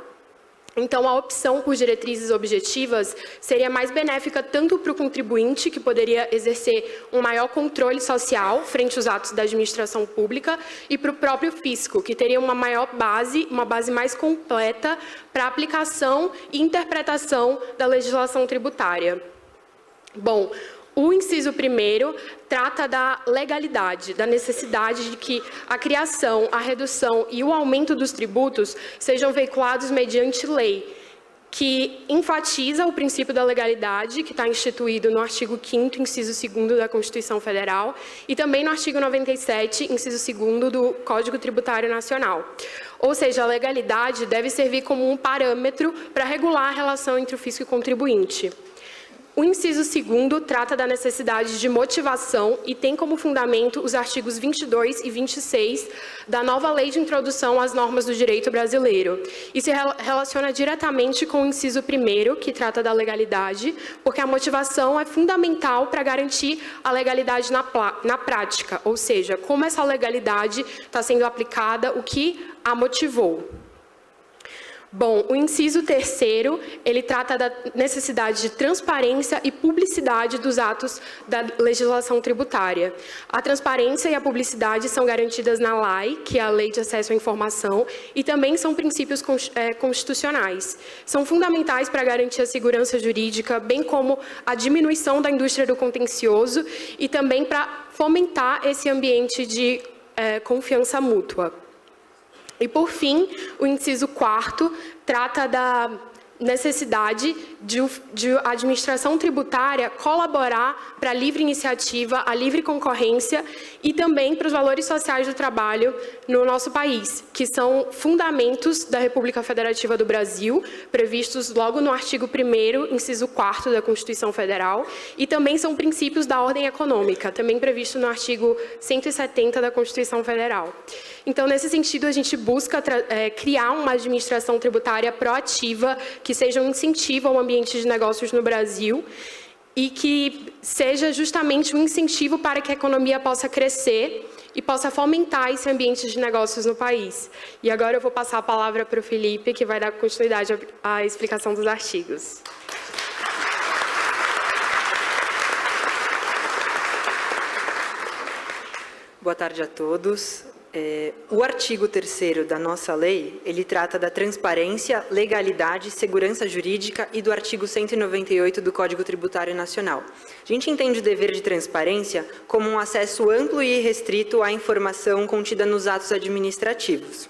Então, a opção por diretrizes objetivas seria mais benéfica tanto para o contribuinte, que poderia exercer um maior controle social frente aos atos da administração pública, e para o próprio fisco, que teria uma base mais completa para a aplicação e interpretação da legislação tributária. Bom, o inciso 1º trata da legalidade, da necessidade de que a criação, a redução e o aumento dos tributos sejam veiculados mediante lei, que enfatiza o princípio da legalidade, que está instituído no artigo 5º, inciso 2º da Constituição Federal, e também no artigo 97, inciso 2º do Código Tributário Nacional. Ou seja, a legalidade deve servir como um parâmetro para regular a relação entre o fisco e o contribuinte. O inciso 2º trata da necessidade de motivação e tem como fundamento os artigos 22 e 26 da nova Lei de Introdução às Normas do Direito Brasileiro. E se relaciona diretamente com o inciso 1º, que trata da legalidade, porque a motivação é fundamental para garantir a legalidade na prática, ou seja, como essa legalidade está sendo aplicada, o que a motivou. Bom, o inciso 3º, ele trata da necessidade de transparência e publicidade dos atos da legislação tributária. A transparência e a publicidade são garantidas na LAI, que é a Lei de Acesso à Informação, e também são princípios constitucionais. São fundamentais para garantir a segurança jurídica, bem como a diminuição da indústria do contencioso e também para fomentar esse ambiente de confiança mútua. E, por fim, o inciso 4º trata da necessidade de a administração tributária colaborar para a livre iniciativa, a livre concorrência e também para os valores sociais do trabalho no nosso país, que são fundamentos da República Federativa do Brasil, previstos logo no artigo 1º, inciso 4º da Constituição Federal, e também são princípios da ordem econômica, também previsto no artigo 170 da Constituição Federal. Então, nesse sentido, a gente busca criar uma administração tributária proativa, que seja um incentivo ao ambiente de negócios no Brasil e que seja justamente um incentivo para que a economia possa crescer e possa fomentar esse ambiente de negócios no país. E agora eu vou passar a palavra para o Felipe, que vai dar continuidade à explicação dos artigos. Boa tarde a todos. O artigo 3º da nossa lei, ele trata da transparência, legalidade, segurança jurídica e do artigo 198 do Código Tributário Nacional. A gente entende o dever de transparência como um acesso amplo e restrito à informação contida nos atos administrativos.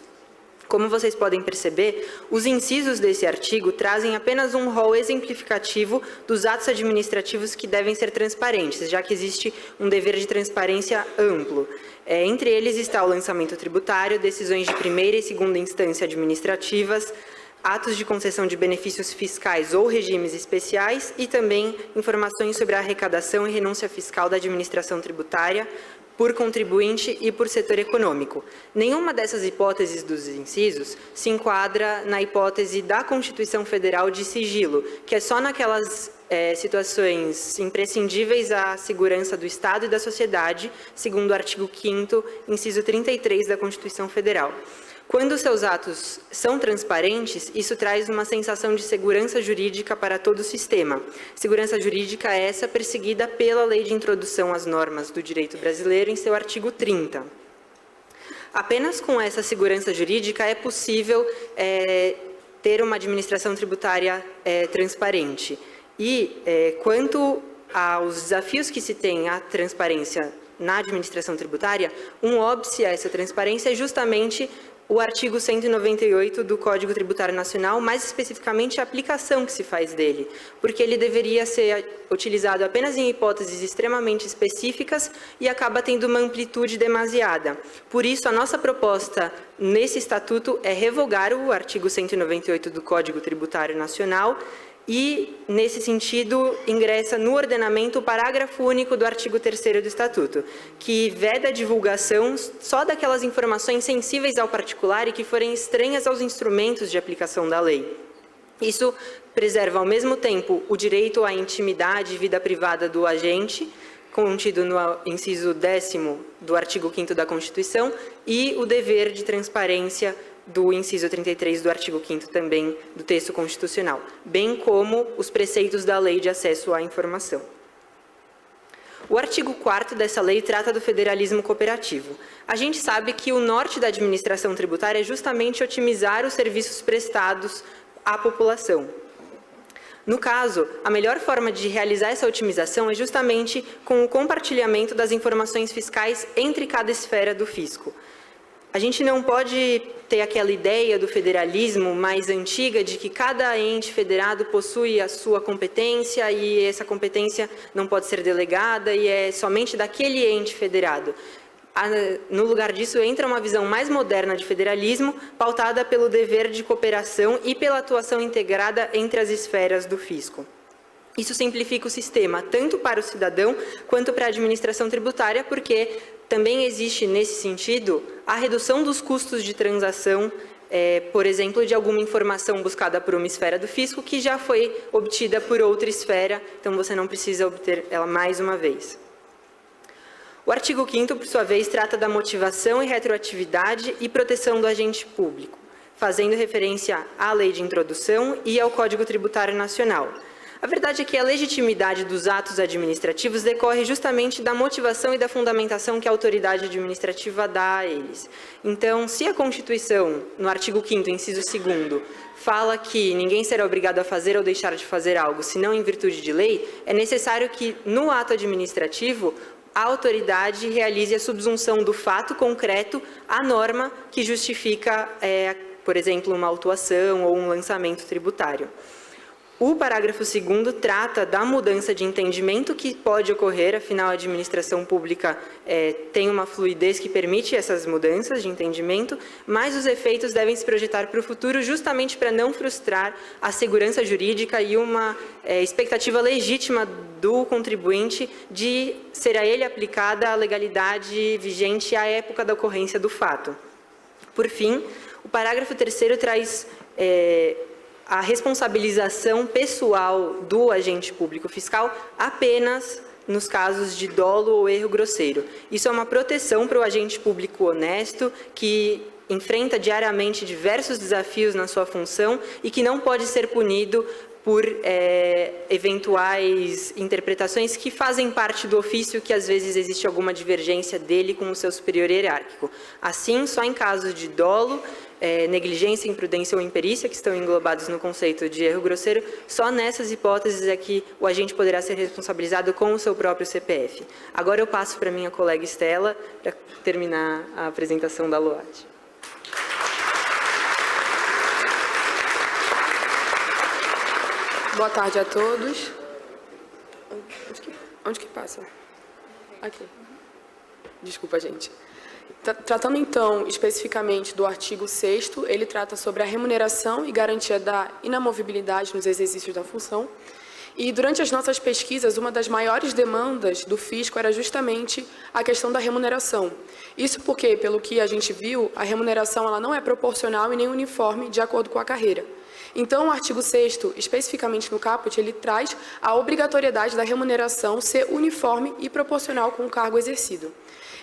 Como vocês podem perceber, os incisos desse artigo trazem apenas um rol exemplificativo dos atos administrativos que devem ser transparentes, já que existe um dever de transparência amplo. Entre eles está o lançamento tributário, decisões de primeira e segunda instância administrativas, atos de concessão de benefícios fiscais ou regimes especiais e também informações sobre a arrecadação e renúncia fiscal da administração tributária, por contribuinte e por setor econômico. Nenhuma dessas hipóteses dos incisos se enquadra na hipótese da Constituição Federal de sigilo, que é só naquelas situações imprescindíveis à segurança do Estado e da sociedade, segundo o artigo 5º, inciso 33 da Constituição Federal. Quando seus atos são transparentes, isso traz uma sensação de segurança jurídica para todo o sistema. Segurança jurídica é essa perseguida pela Lei de Introdução às Normas do Direito Brasileiro em seu artigo 30. Apenas com essa segurança jurídica é possível ter uma administração tributária transparente. E quanto aos desafios que se tem à transparência na administração tributária, um óbice a essa transparência é justamente o artigo 198 do Código Tributário Nacional, mais especificamente a aplicação que se faz dele, porque ele deveria ser utilizado apenas em hipóteses extremamente específicas e acaba tendo uma amplitude demasiada. Por isso, a nossa proposta nesse estatuto é revogar o artigo 198 do Código Tributário Nacional e, nesse sentido, ingressa no ordenamento o parágrafo único do artigo 3º do Estatuto, que veda a divulgação só daquelas informações sensíveis ao particular e que forem estranhas aos instrumentos de aplicação da lei. Isso preserva, ao mesmo tempo, o direito à intimidade e vida privada do agente, contido no inciso 10º do artigo 5º da Constituição, e o dever de transparência do inciso 33 do artigo 5º também do texto constitucional, bem como os preceitos da Lei de Acesso à Informação. O artigo 4º dessa lei trata do federalismo cooperativo. A gente sabe que o norte da administração tributária é justamente otimizar os serviços prestados à população. No caso, a melhor forma de realizar essa otimização é justamente com o compartilhamento das informações fiscais entre cada esfera do fisco. A gente não pode ter aquela ideia do federalismo mais antiga de que cada ente federado possui a sua competência e essa competência não pode ser delegada e é somente daquele ente federado. No lugar disso, entra uma visão mais moderna de federalismo, pautada pelo dever de cooperação e pela atuação integrada entre as esferas do fisco. Isso simplifica o sistema, tanto para o cidadão quanto para a administração tributária, porque também existe, nesse sentido, a redução dos custos de transação, por exemplo, de alguma informação buscada por uma esfera do fisco que já foi obtida por outra esfera, então você não precisa obter ela mais uma vez. O artigo 5º, por sua vez, trata da motivação e retroatividade e proteção do agente público, fazendo referência à Lei de Introdução e ao Código Tributário Nacional. A verdade é que a legitimidade dos atos administrativos decorre justamente da motivação e da fundamentação que a autoridade administrativa dá a eles. Então, se a Constituição, no artigo 5º, inciso 2º, fala que ninguém será obrigado a fazer ou deixar de fazer algo, senão em virtude de lei, é necessário que, no ato administrativo, a autoridade realize a subsunção do fato concreto à norma que justifica, por exemplo, uma autuação ou um lançamento tributário. O parágrafo 2º trata da mudança de entendimento que pode ocorrer, afinal a administração pública tem uma fluidez que permite essas mudanças de entendimento, mas os efeitos devem se projetar para o futuro justamente para não frustrar a segurança jurídica e uma expectativa legítima do contribuinte de ser a ele aplicada a legalidade vigente à época da ocorrência do fato. Por fim, o parágrafo 3º traz a responsabilização pessoal do agente público fiscal apenas nos casos de dolo ou erro grosseiro. Isso é uma proteção para o agente público honesto que enfrenta diariamente diversos desafios na sua função e que não pode ser punido por eventuais interpretações que fazem parte do ofício, que às vezes existe alguma divergência dele com o seu superior hierárquico. Assim, só em casos de dolo, negligência, imprudência ou imperícia, que estão englobados no conceito de erro grosseiro, só nessas hipóteses é que o agente poderá ser responsabilizado com o seu próprio CPF. Agora eu passo para a minha colega Estela para terminar a apresentação da LOAD. Boa tarde a todos. Onde que passa? Aqui. Desculpa, gente. Tratando, então, especificamente do artigo 6º, ele trata sobre a remuneração e garantia da inamovibilidade nos exercícios da função. E, durante as nossas pesquisas, uma das maiores demandas do fisco era justamente a questão da remuneração. Isso porque, pelo que a gente viu, a remuneração ela não é proporcional e nem uniforme de acordo com a carreira. Então, o artigo 6º, especificamente no caput, ele traz a obrigatoriedade da remuneração ser uniforme e proporcional com o cargo exercido.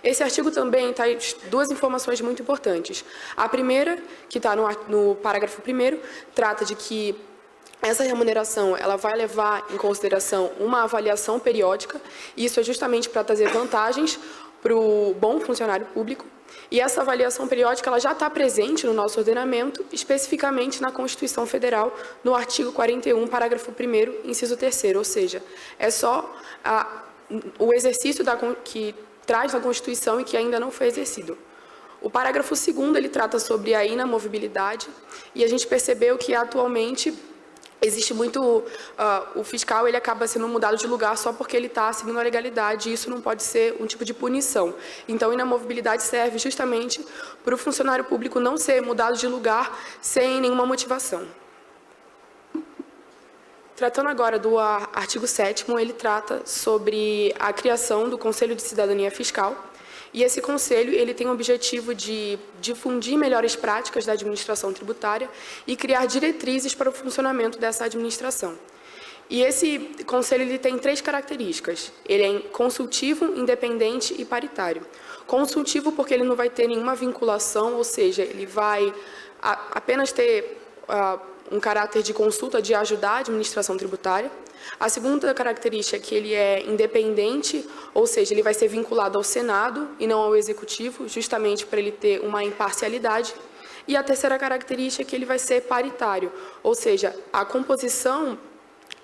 Esse artigo também traz duas informações muito importantes. A primeira, que está no parágrafo 1º, trata de que essa remuneração ela vai levar em consideração uma avaliação periódica, e isso é justamente para trazer vantagens para o bom funcionário público. E essa avaliação periódica ela já está presente no nosso ordenamento, especificamente na Constituição Federal, no artigo 41, parágrafo 1º, inciso 3º, ou seja, é só o exercício que traz na Constituição e que ainda não foi exercido. O parágrafo 2º, ele trata sobre a inamovibilidade, e a gente percebeu que atualmente existe muito, o fiscal ele acaba sendo mudado de lugar só porque ele está seguindo a legalidade, e isso não pode ser um tipo de punição. Então, a inamovibilidade serve justamente para o funcionário público não ser mudado de lugar sem nenhuma motivação. Tratando agora do artigo 7º, ele trata sobre a criação do Conselho de Cidadania Fiscal, e esse conselho ele tem o objetivo de difundir melhores práticas da administração tributária e criar diretrizes para o funcionamento dessa administração. E esse conselho ele tem três características. Ele é consultivo, independente e paritário. Consultivo porque ele não vai ter nenhuma vinculação, ou seja, ele vai apenas ter um caráter de consulta, de ajudar a administração tributária. A segunda característica é que ele é independente, ou seja, ele vai ser vinculado ao Senado e não ao Executivo, justamente para ele ter uma imparcialidade. E a terceira característica é que ele vai ser paritário, ou seja, a composição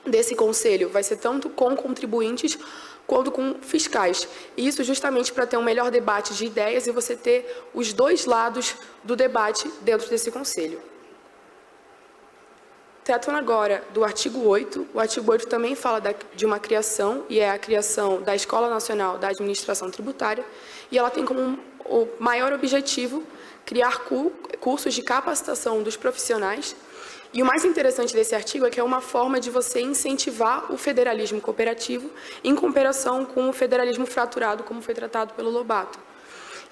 desse conselho vai ser tanto com contribuintes quanto com fiscais. Isso justamente para ter um melhor debate de ideias e você ter os dois lados do debate dentro desse conselho. Tratando agora do artigo 8, o artigo 8 também fala de uma criação, e é a criação da Escola Nacional da Administração Tributária, e ela tem como o maior objetivo criar cursos de capacitação dos profissionais. E o mais interessante desse artigo é que é uma forma de você incentivar o federalismo cooperativo em comparação com o federalismo fraturado, como foi tratado pelo Lobato.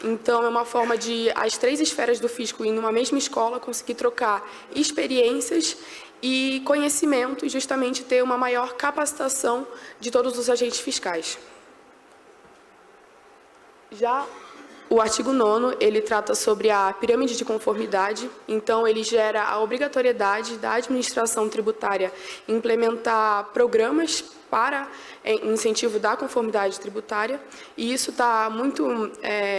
Então, é uma forma de as três esferas do fisco ir numa mesma escola conseguir trocar experiências e conhecimento e justamente ter uma maior capacitação de todos os agentes fiscais. Já o artigo 9º, ele trata sobre a pirâmide de conformidade, então ele gera a obrigatoriedade da administração tributária implementar programas para incentivo da conformidade tributária, e isso está muito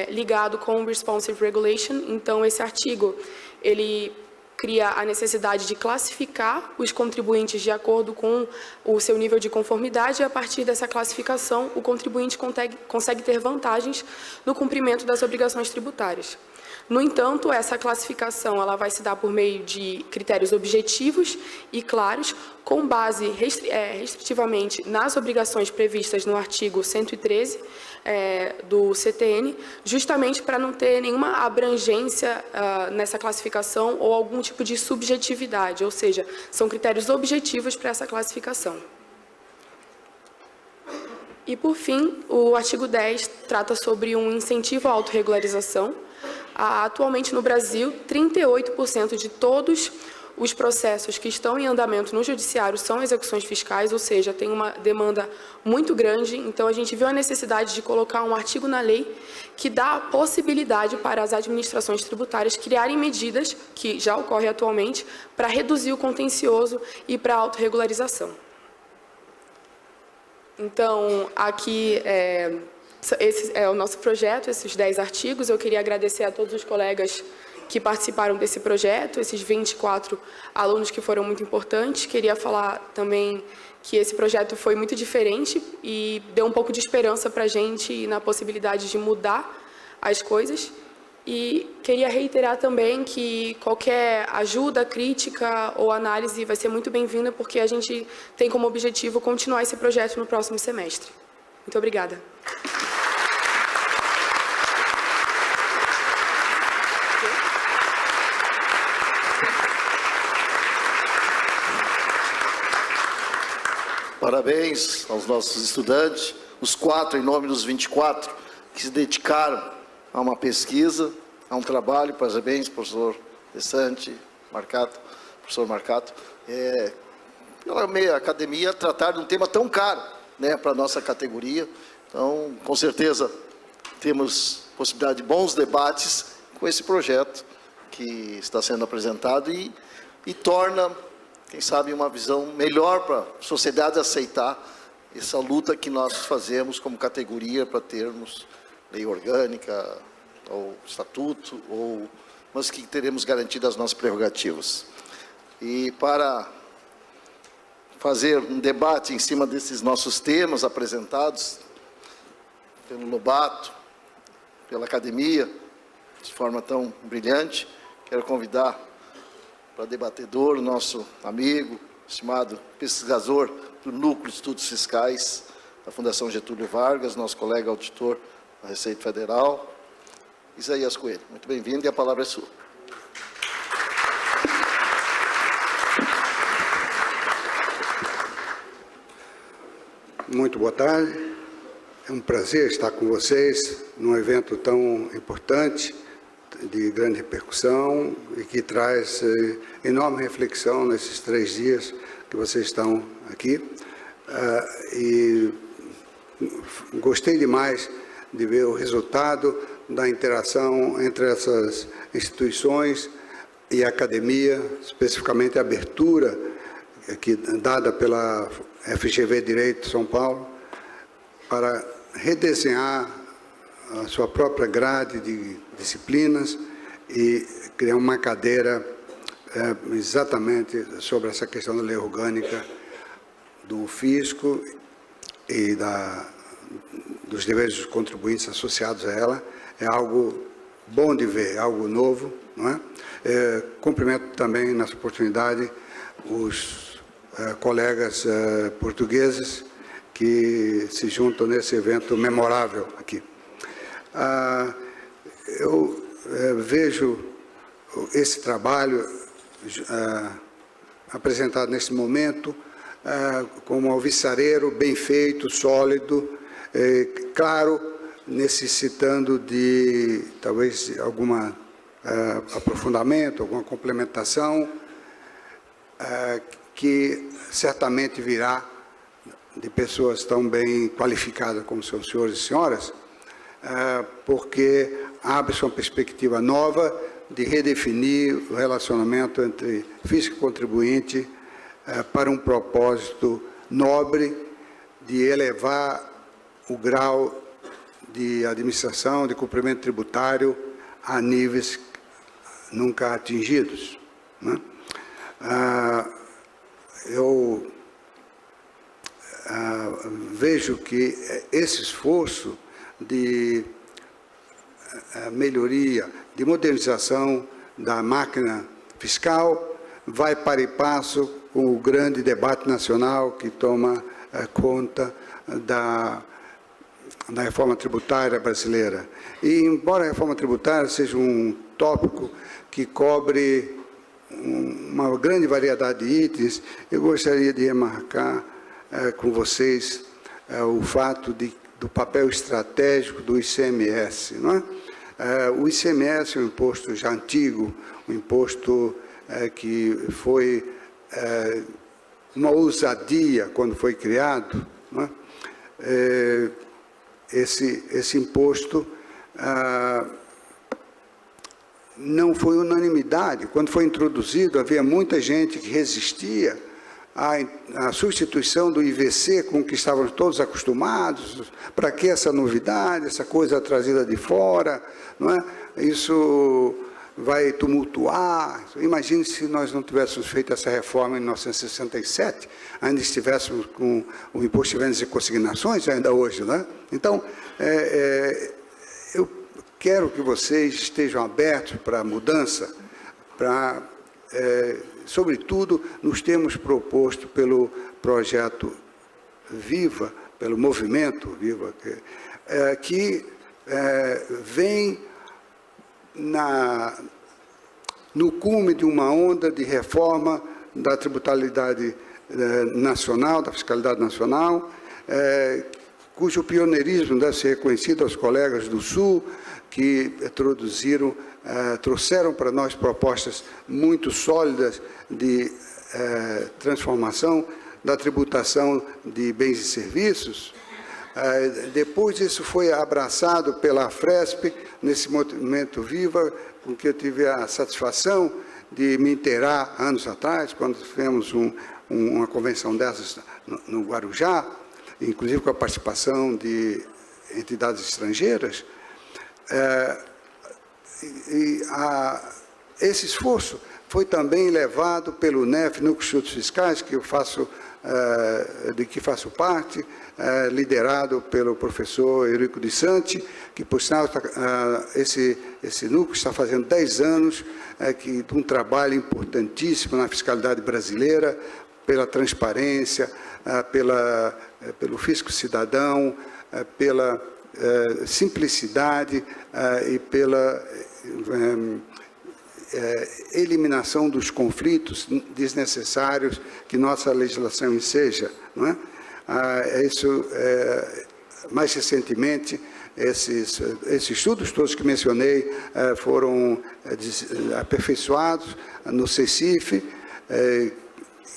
ligado com o Responsive Regulation. Então, esse artigo, ele cria a necessidade de classificar os contribuintes de acordo com o seu nível de conformidade, e a partir dessa classificação, o contribuinte consegue ter vantagens no cumprimento das obrigações tributárias. No entanto, essa classificação ela vai se dar por meio de critérios objetivos e claros, com base restritivamente nas obrigações previstas no artigo 113 do CTN, justamente para não ter nenhuma abrangência nessa classificação ou algum tipo de subjetividade, ou seja, são critérios objetivos para essa classificação. E, por fim, o artigo 10 trata sobre um incentivo à autorregularização. Atualmente, no Brasil, 38% de todos os processos que estão em andamento no judiciário são execuções fiscais, ou seja, tem uma demanda muito grande. Então, a gente viu a necessidade de colocar um artigo na lei que dá a possibilidade para as administrações tributárias criarem medidas, que já ocorre atualmente, para reduzir o contencioso e para a autorregularização. Então, aqui esse é o nosso projeto, esses 10 artigos. Eu queria agradecer a todos os colegas que participaram desse projeto, esses 24 alunos que foram muito importantes. Queria falar também que esse projeto foi muito diferente e deu um pouco de esperança para a gente na possibilidade de mudar as coisas. E queria reiterar também que qualquer ajuda, crítica ou análise vai ser muito bem-vinda, porque a gente tem como objetivo continuar esse projeto no próximo semestre. Muito obrigada. Parabéns aos nossos estudantes, os 4 em nome dos 24 que se dedicaram a uma pesquisa, a um trabalho. Parabéns, professor Desante, professor Marcato, pela meia academia tratar de um tema tão caro, né, para a nossa categoria. Então, com certeza, temos possibilidade de bons debates com esse projeto que está sendo apresentado e torna, quem sabe, uma visão melhor para a sociedade aceitar essa luta que nós fazemos como categoria para termos lei orgânica, ou estatuto, mas que teremos garantido as nossas prerrogativas. E para fazer um debate em cima desses nossos temas apresentados pelo Lobato, pela academia, de forma tão brilhante, quero convidar para debatedor o nosso amigo, estimado pesquisador do Núcleo de Estudos Fiscais da Fundação Getúlio Vargas, nosso colega auditor da Receita Federal, Isaías Coelho. Muito bem-vindo e a palavra é sua. Muito boa tarde. É um prazer estar com vocês num evento tão importante, de grande repercussão e que traz enorme reflexão nesses 3 dias que vocês estão aqui. E gostei demais de ver o resultado da interação entre essas instituições, e academia, especificamente a abertura dada pela FGV Direito de São Paulo, para redesenhar a sua própria grade de disciplinas e criar uma cadeira exatamente sobre essa questão da lei orgânica do fisco e dos deveres dos contribuintes associados a ela. É algo bom de ver, algo novo, não é? Cumprimento também, nessa oportunidade, os colegas portugueses que se juntam nesse evento memorável aqui. Eu vejo esse trabalho apresentado nesse momento como alvissareiro, bem feito, sólido, claro, necessitando de talvez algum aprofundamento, alguma complementação, que certamente virá de pessoas tão bem qualificadas como são os senhores e senhoras, porque abre-se uma perspectiva nova de redefinir o relacionamento entre fisco e contribuinte para um propósito nobre de elevar o grau de administração, de cumprimento tributário a níveis nunca atingidos, né? Eu vejo que esse esforço de melhoria, de modernização da máquina fiscal vai para e passo com o grande debate nacional que toma conta da reforma tributária brasileira. E, embora a reforma tributária seja um tópico que cobre uma grande variedade de itens, eu gostaria de remarcar com vocês o fato do papel estratégico do ICMS, não é? O ICMS é um imposto já antigo, um imposto que foi uma ousadia quando foi criado, não é? Esse imposto não foi unanimidade. Quando foi introduzido, havia muita gente que resistia à substituição do IVC com que estávamos todos acostumados. Para que essa novidade, essa coisa trazida de fora, não é? Isso vai tumultuar. Imagine se nós não tivéssemos feito essa reforma em 1967, ainda estivéssemos com o imposto de vendas e consignações ainda hoje, não é? Então, eu quero que vocês estejam abertos para a mudança, para, sobretudo, nos termos proposto pelo projeto Viva, pelo movimento Viva, que vem no cume de uma onda de reforma da tributabilidade nacional, da fiscalidade nacional, cujo pioneirismo deve ser reconhecido aos colegas do Sul, que trouxeram para nós propostas muito sólidas de transformação da tributação de bens e serviços. Depois isso foi abraçado pela Fresp, nesse movimento Viva, com que eu tive a satisfação de me inteirar anos atrás, quando tivemos uma convenção dessas no Guarujá, inclusive com a participação de entidades estrangeiras. Esse esforço foi também levado pelo NEF, Núcleo de Estudos Fiscais, de que faço parte, liderado pelo professor Eurico de Santi, que, por sinal, esse núcleo está fazendo 10 anos de um trabalho importantíssimo na fiscalidade brasileira, pela transparência, pelo fisco cidadão, pela simplicidade e pela eliminação dos conflitos desnecessários que nossa legislação enseja, não é? Mais recentemente, esses estudos todos que mencionei foram aperfeiçoados no CECIF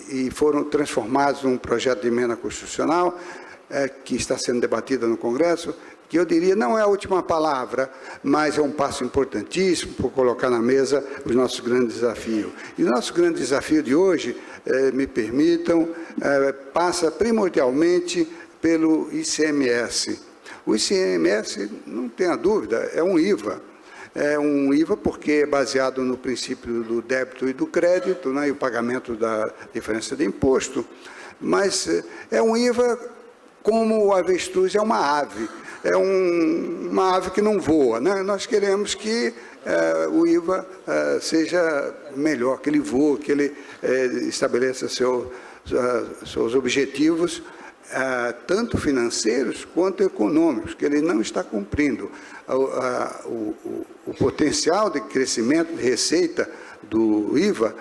e foram transformados num projeto de emenda constitucional que está sendo debatida no Congresso que eu diria não é a última palavra, mas é um passo importantíssimo para colocar na mesa os nossos grandes desafios. E o nosso grande desafio de hoje, me permitam, passa primordialmente pelo ICMS. O ICMS, não tenha dúvida, é um IVA. É um IVA porque é baseado no princípio do débito e do crédito, né, e o pagamento da diferença de imposto, mas é um IVA como o avestruz é uma ave. É uma ave que não voa, né? Nós queremos que o IVA seja melhor, que ele voe, que ele estabeleça seus objetivos, tanto financeiros quanto econômicos, que ele não está cumprindo. O potencial de crescimento de receita do IVA,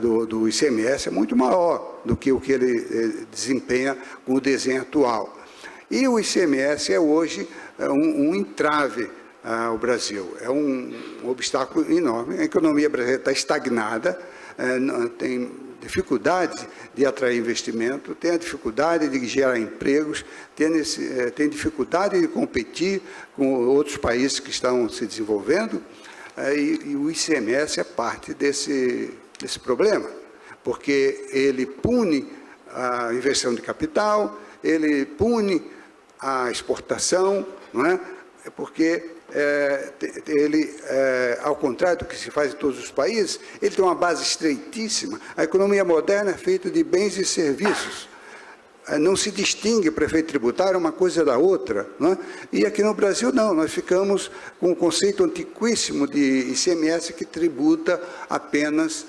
do ICMS, é muito maior do que o que ele desempenha com o desenho atual. E o ICMS é hoje um entrave ao Brasil, é um obstáculo enorme. A economia brasileira está estagnada, tem dificuldade de atrair investimento, tem a dificuldade de gerar empregos, tem dificuldade de competir com outros países que estão se desenvolvendo, e o ICMS é parte desse problema, porque ele pune a inversão de capital, ele pune a exportação, não é? Porque ele, ao contrário do que se faz em todos os países, ele tem uma base estreitíssima. A economia moderna é feita de bens e serviços. Não se distingue prefeito tributário uma coisa da outra, não é? E aqui no Brasil não, nós ficamos com um conceito antiquíssimo de ICMS que tributa apenas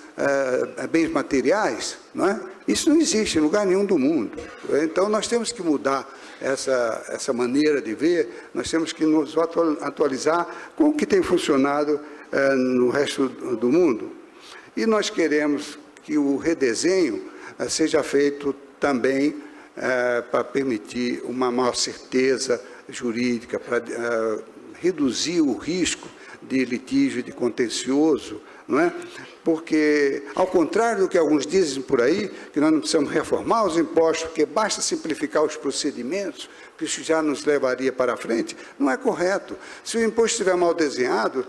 bens materiais, não é? Isso não existe em lugar nenhum do mundo. Então nós temos que mudar essa maneira de ver, nós temos que nos atualizar com o que tem funcionado no resto do mundo. E nós queremos que o redesenho seja feito também para permitir uma maior certeza jurídica, para reduzir o risco de litígio, de contencioso, não é? Porque, ao contrário do que alguns dizem por aí, que nós não precisamos reformar os impostos, porque basta simplificar os procedimentos, que isso já nos levaria para frente, não é correto. Se o imposto estiver mal desenhado,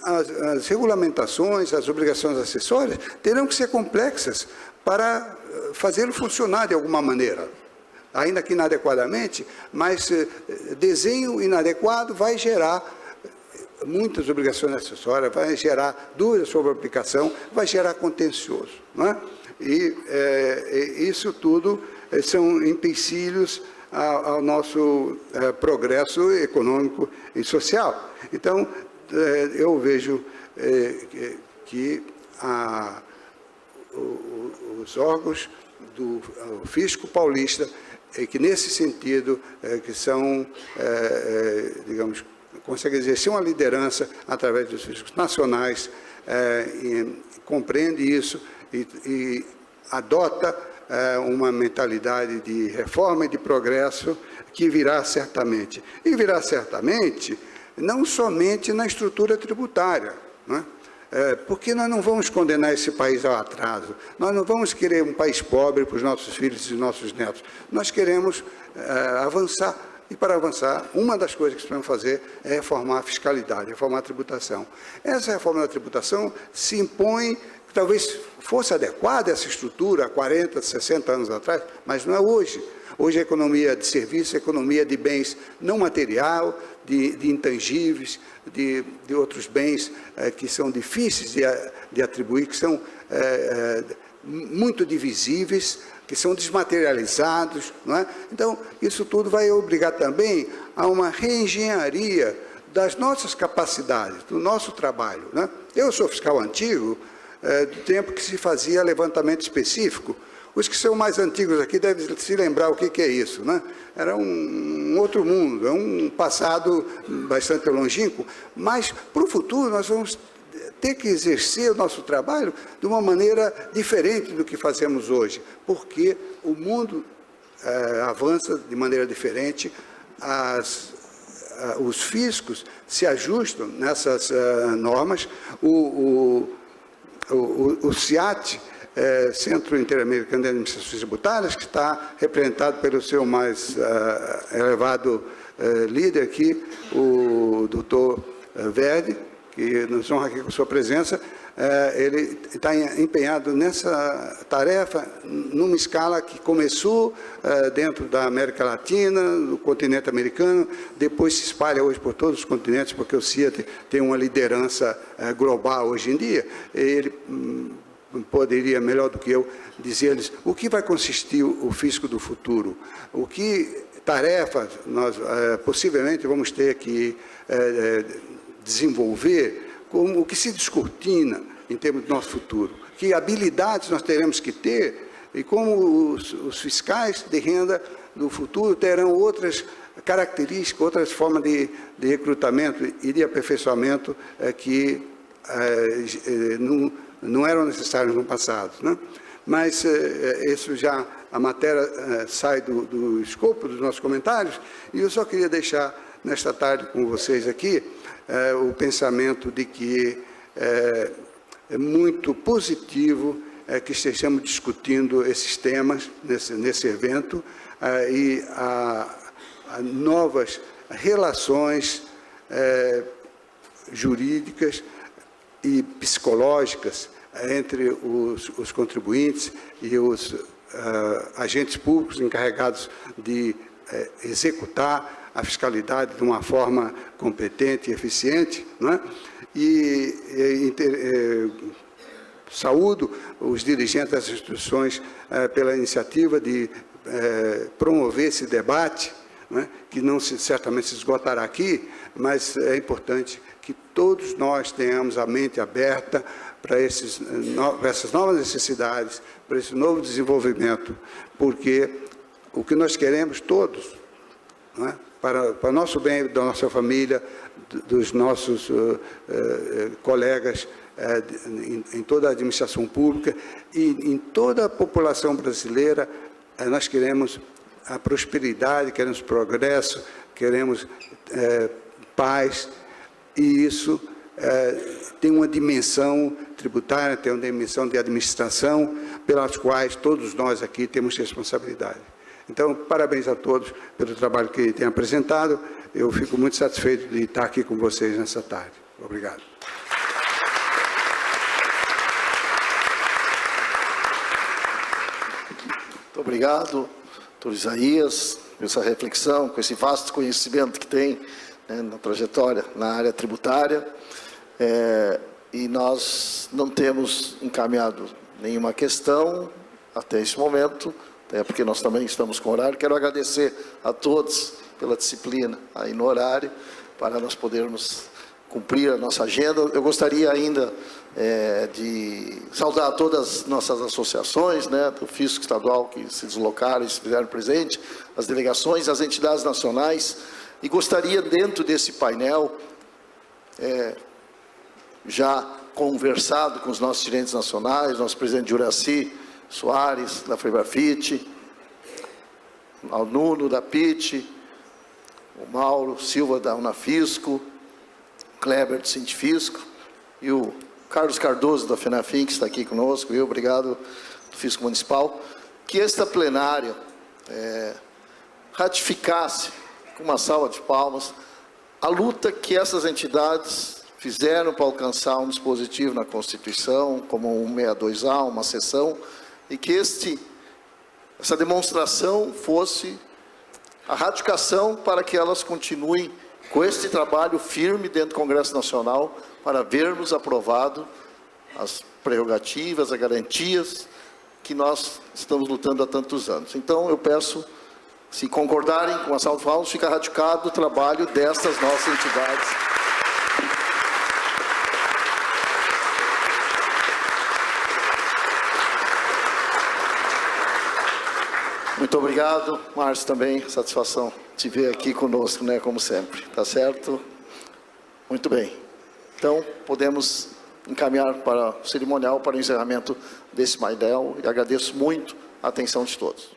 as regulamentações, as obrigações acessórias terão que ser complexas para fazê-lo funcionar de alguma maneira. Ainda que inadequadamente, mas desenho inadequado vai gerar muitas obrigações acessórias, vai gerar dúvidas sobre a aplicação, vai gerar contencioso, não é? E isso tudo são empecilhos ao nosso progresso econômico e social. Então, eu vejo que os órgãos do fisco paulista, que nesse sentido, que são, digamos, consegue exercer uma liderança através dos fiscos nacionais, compreende isso e adota uma mentalidade de reforma e de progresso que virá certamente. E virá certamente não somente na estrutura tributária, não é? Porque nós não vamos condenar esse país ao atraso, nós não vamos querer um país pobre para os nossos filhos e nossos netos, nós queremos avançar. E para avançar, uma das coisas que precisamos fazer é reformar a fiscalidade, reformar a tributação. Essa reforma da tributação se impõe, talvez fosse adequada essa estrutura há 40, 60 anos atrás, mas não é hoje. Hoje a economia de serviços, a economia de bens não material, de intangíveis, de outros bens que são difíceis de atribuir, que são muito divisíveis, que são desmaterializados, não é? Então, isso tudo vai obrigar também a uma reengenharia das nossas capacidades, do nosso trabalho, né? Eu sou fiscal antigo, do tempo que se fazia levantamento específico. Os que são mais antigos aqui devem se lembrar o que é isso, né? Era um outro mundo, é um passado bastante longínquo, mas para o futuro nós vamos ter que exercer o nosso trabalho de uma maneira diferente do que fazemos hoje, porque o mundo avança de maneira diferente, os fiscos se ajustam nessas normas, o CIAT Centro Interamericano de Administrações Tributárias, que está representado pelo seu mais elevado líder aqui, o doutor Verde, que nos honra aqui com sua presença. Ele está empenhado nessa tarefa numa escala que começou dentro da América Latina, no continente americano, depois se espalha hoje por todos os continentes, porque o CIA tem uma liderança global hoje em dia. Ele poderia, melhor do que eu, dizer-lhes o que vai consistir o fisco do futuro, o que tarefas nós possivelmente vamos ter que desenvolver, como o que se descortina em termos do nosso futuro, que habilidades nós teremos que ter e como os fiscais de renda do futuro terão outras características, outras formas de recrutamento e de aperfeiçoamento que não eram necessários no passado, né? Mas isso já, a matéria sai do escopo dos nossos comentários, e eu só queria deixar nesta tarde com vocês aqui o pensamento de que é muito positivo que estejamos discutindo esses temas nesse evento e novas relações jurídicas e psicológicas entre os contribuintes e os agentes públicos encarregados de executar a fiscalidade de uma forma competente e eficiente, não é? Saúdo os dirigentes das instituições pela iniciativa de promover esse debate, não é? Que certamente se esgotará aqui, mas é importante que todos nós tenhamos a mente aberta para essas novas necessidades, para esse novo desenvolvimento, porque o que nós queremos todos, não é? Para o nosso bem, da nossa família, dos nossos colegas em toda a administração pública e em toda a população brasileira, nós queremos a prosperidade, queremos progresso, queremos paz, e isso tem uma dimensão tributária, tem uma dimensão de administração, pelas quais todos nós aqui temos responsabilidade. Então, parabéns a todos pelo trabalho que têm apresentado. Eu fico muito satisfeito de estar aqui com vocês nessa tarde. Obrigado. Muito obrigado, doutor Isaías, por essa reflexão, com esse vasto conhecimento que tem, né, na trajetória na área tributária. E nós não temos encaminhado nenhuma questão até esse momento, até porque nós também estamos com horário. Quero agradecer a todos pela disciplina aí no horário, para nós podermos cumprir a nossa agenda. Eu gostaria ainda de saudar todas as nossas associações, né, do Fisco Estadual, que se deslocaram e se fizeram presente, as delegações, as entidades nacionais, e gostaria, dentro desse painel, já conversado com os nossos gerentes nacionais, nosso presidente Juraci Soares, da Febrafit, ao Nuno, da PIT, o Mauro Silva, da Unafisco, o Kleber, do Cientifisco, e o Carlos Cardoso, da FENAFIM, que está aqui conosco, viu? Obrigado, do Fisco Municipal, que esta plenária ratificasse, com uma salva de palmas, a luta que essas entidades fizeram para alcançar um dispositivo na Constituição, como um 162A, uma seção, e que essa demonstração fosse a ratificação para que elas continuem com este trabalho firme dentro do Congresso Nacional, para vermos aprovado as prerrogativas, as garantias que nós estamos lutando há tantos anos. Então, eu peço, se concordarem com a salva de palmas, fica ratificado o trabalho destas nossas entidades. Muito obrigado, Márcio, também, satisfação te ver aqui conosco, né, como sempre, tá certo? Muito bem. Então, podemos encaminhar para o cerimonial, para o encerramento desse painel, e agradeço muito a atenção de todos.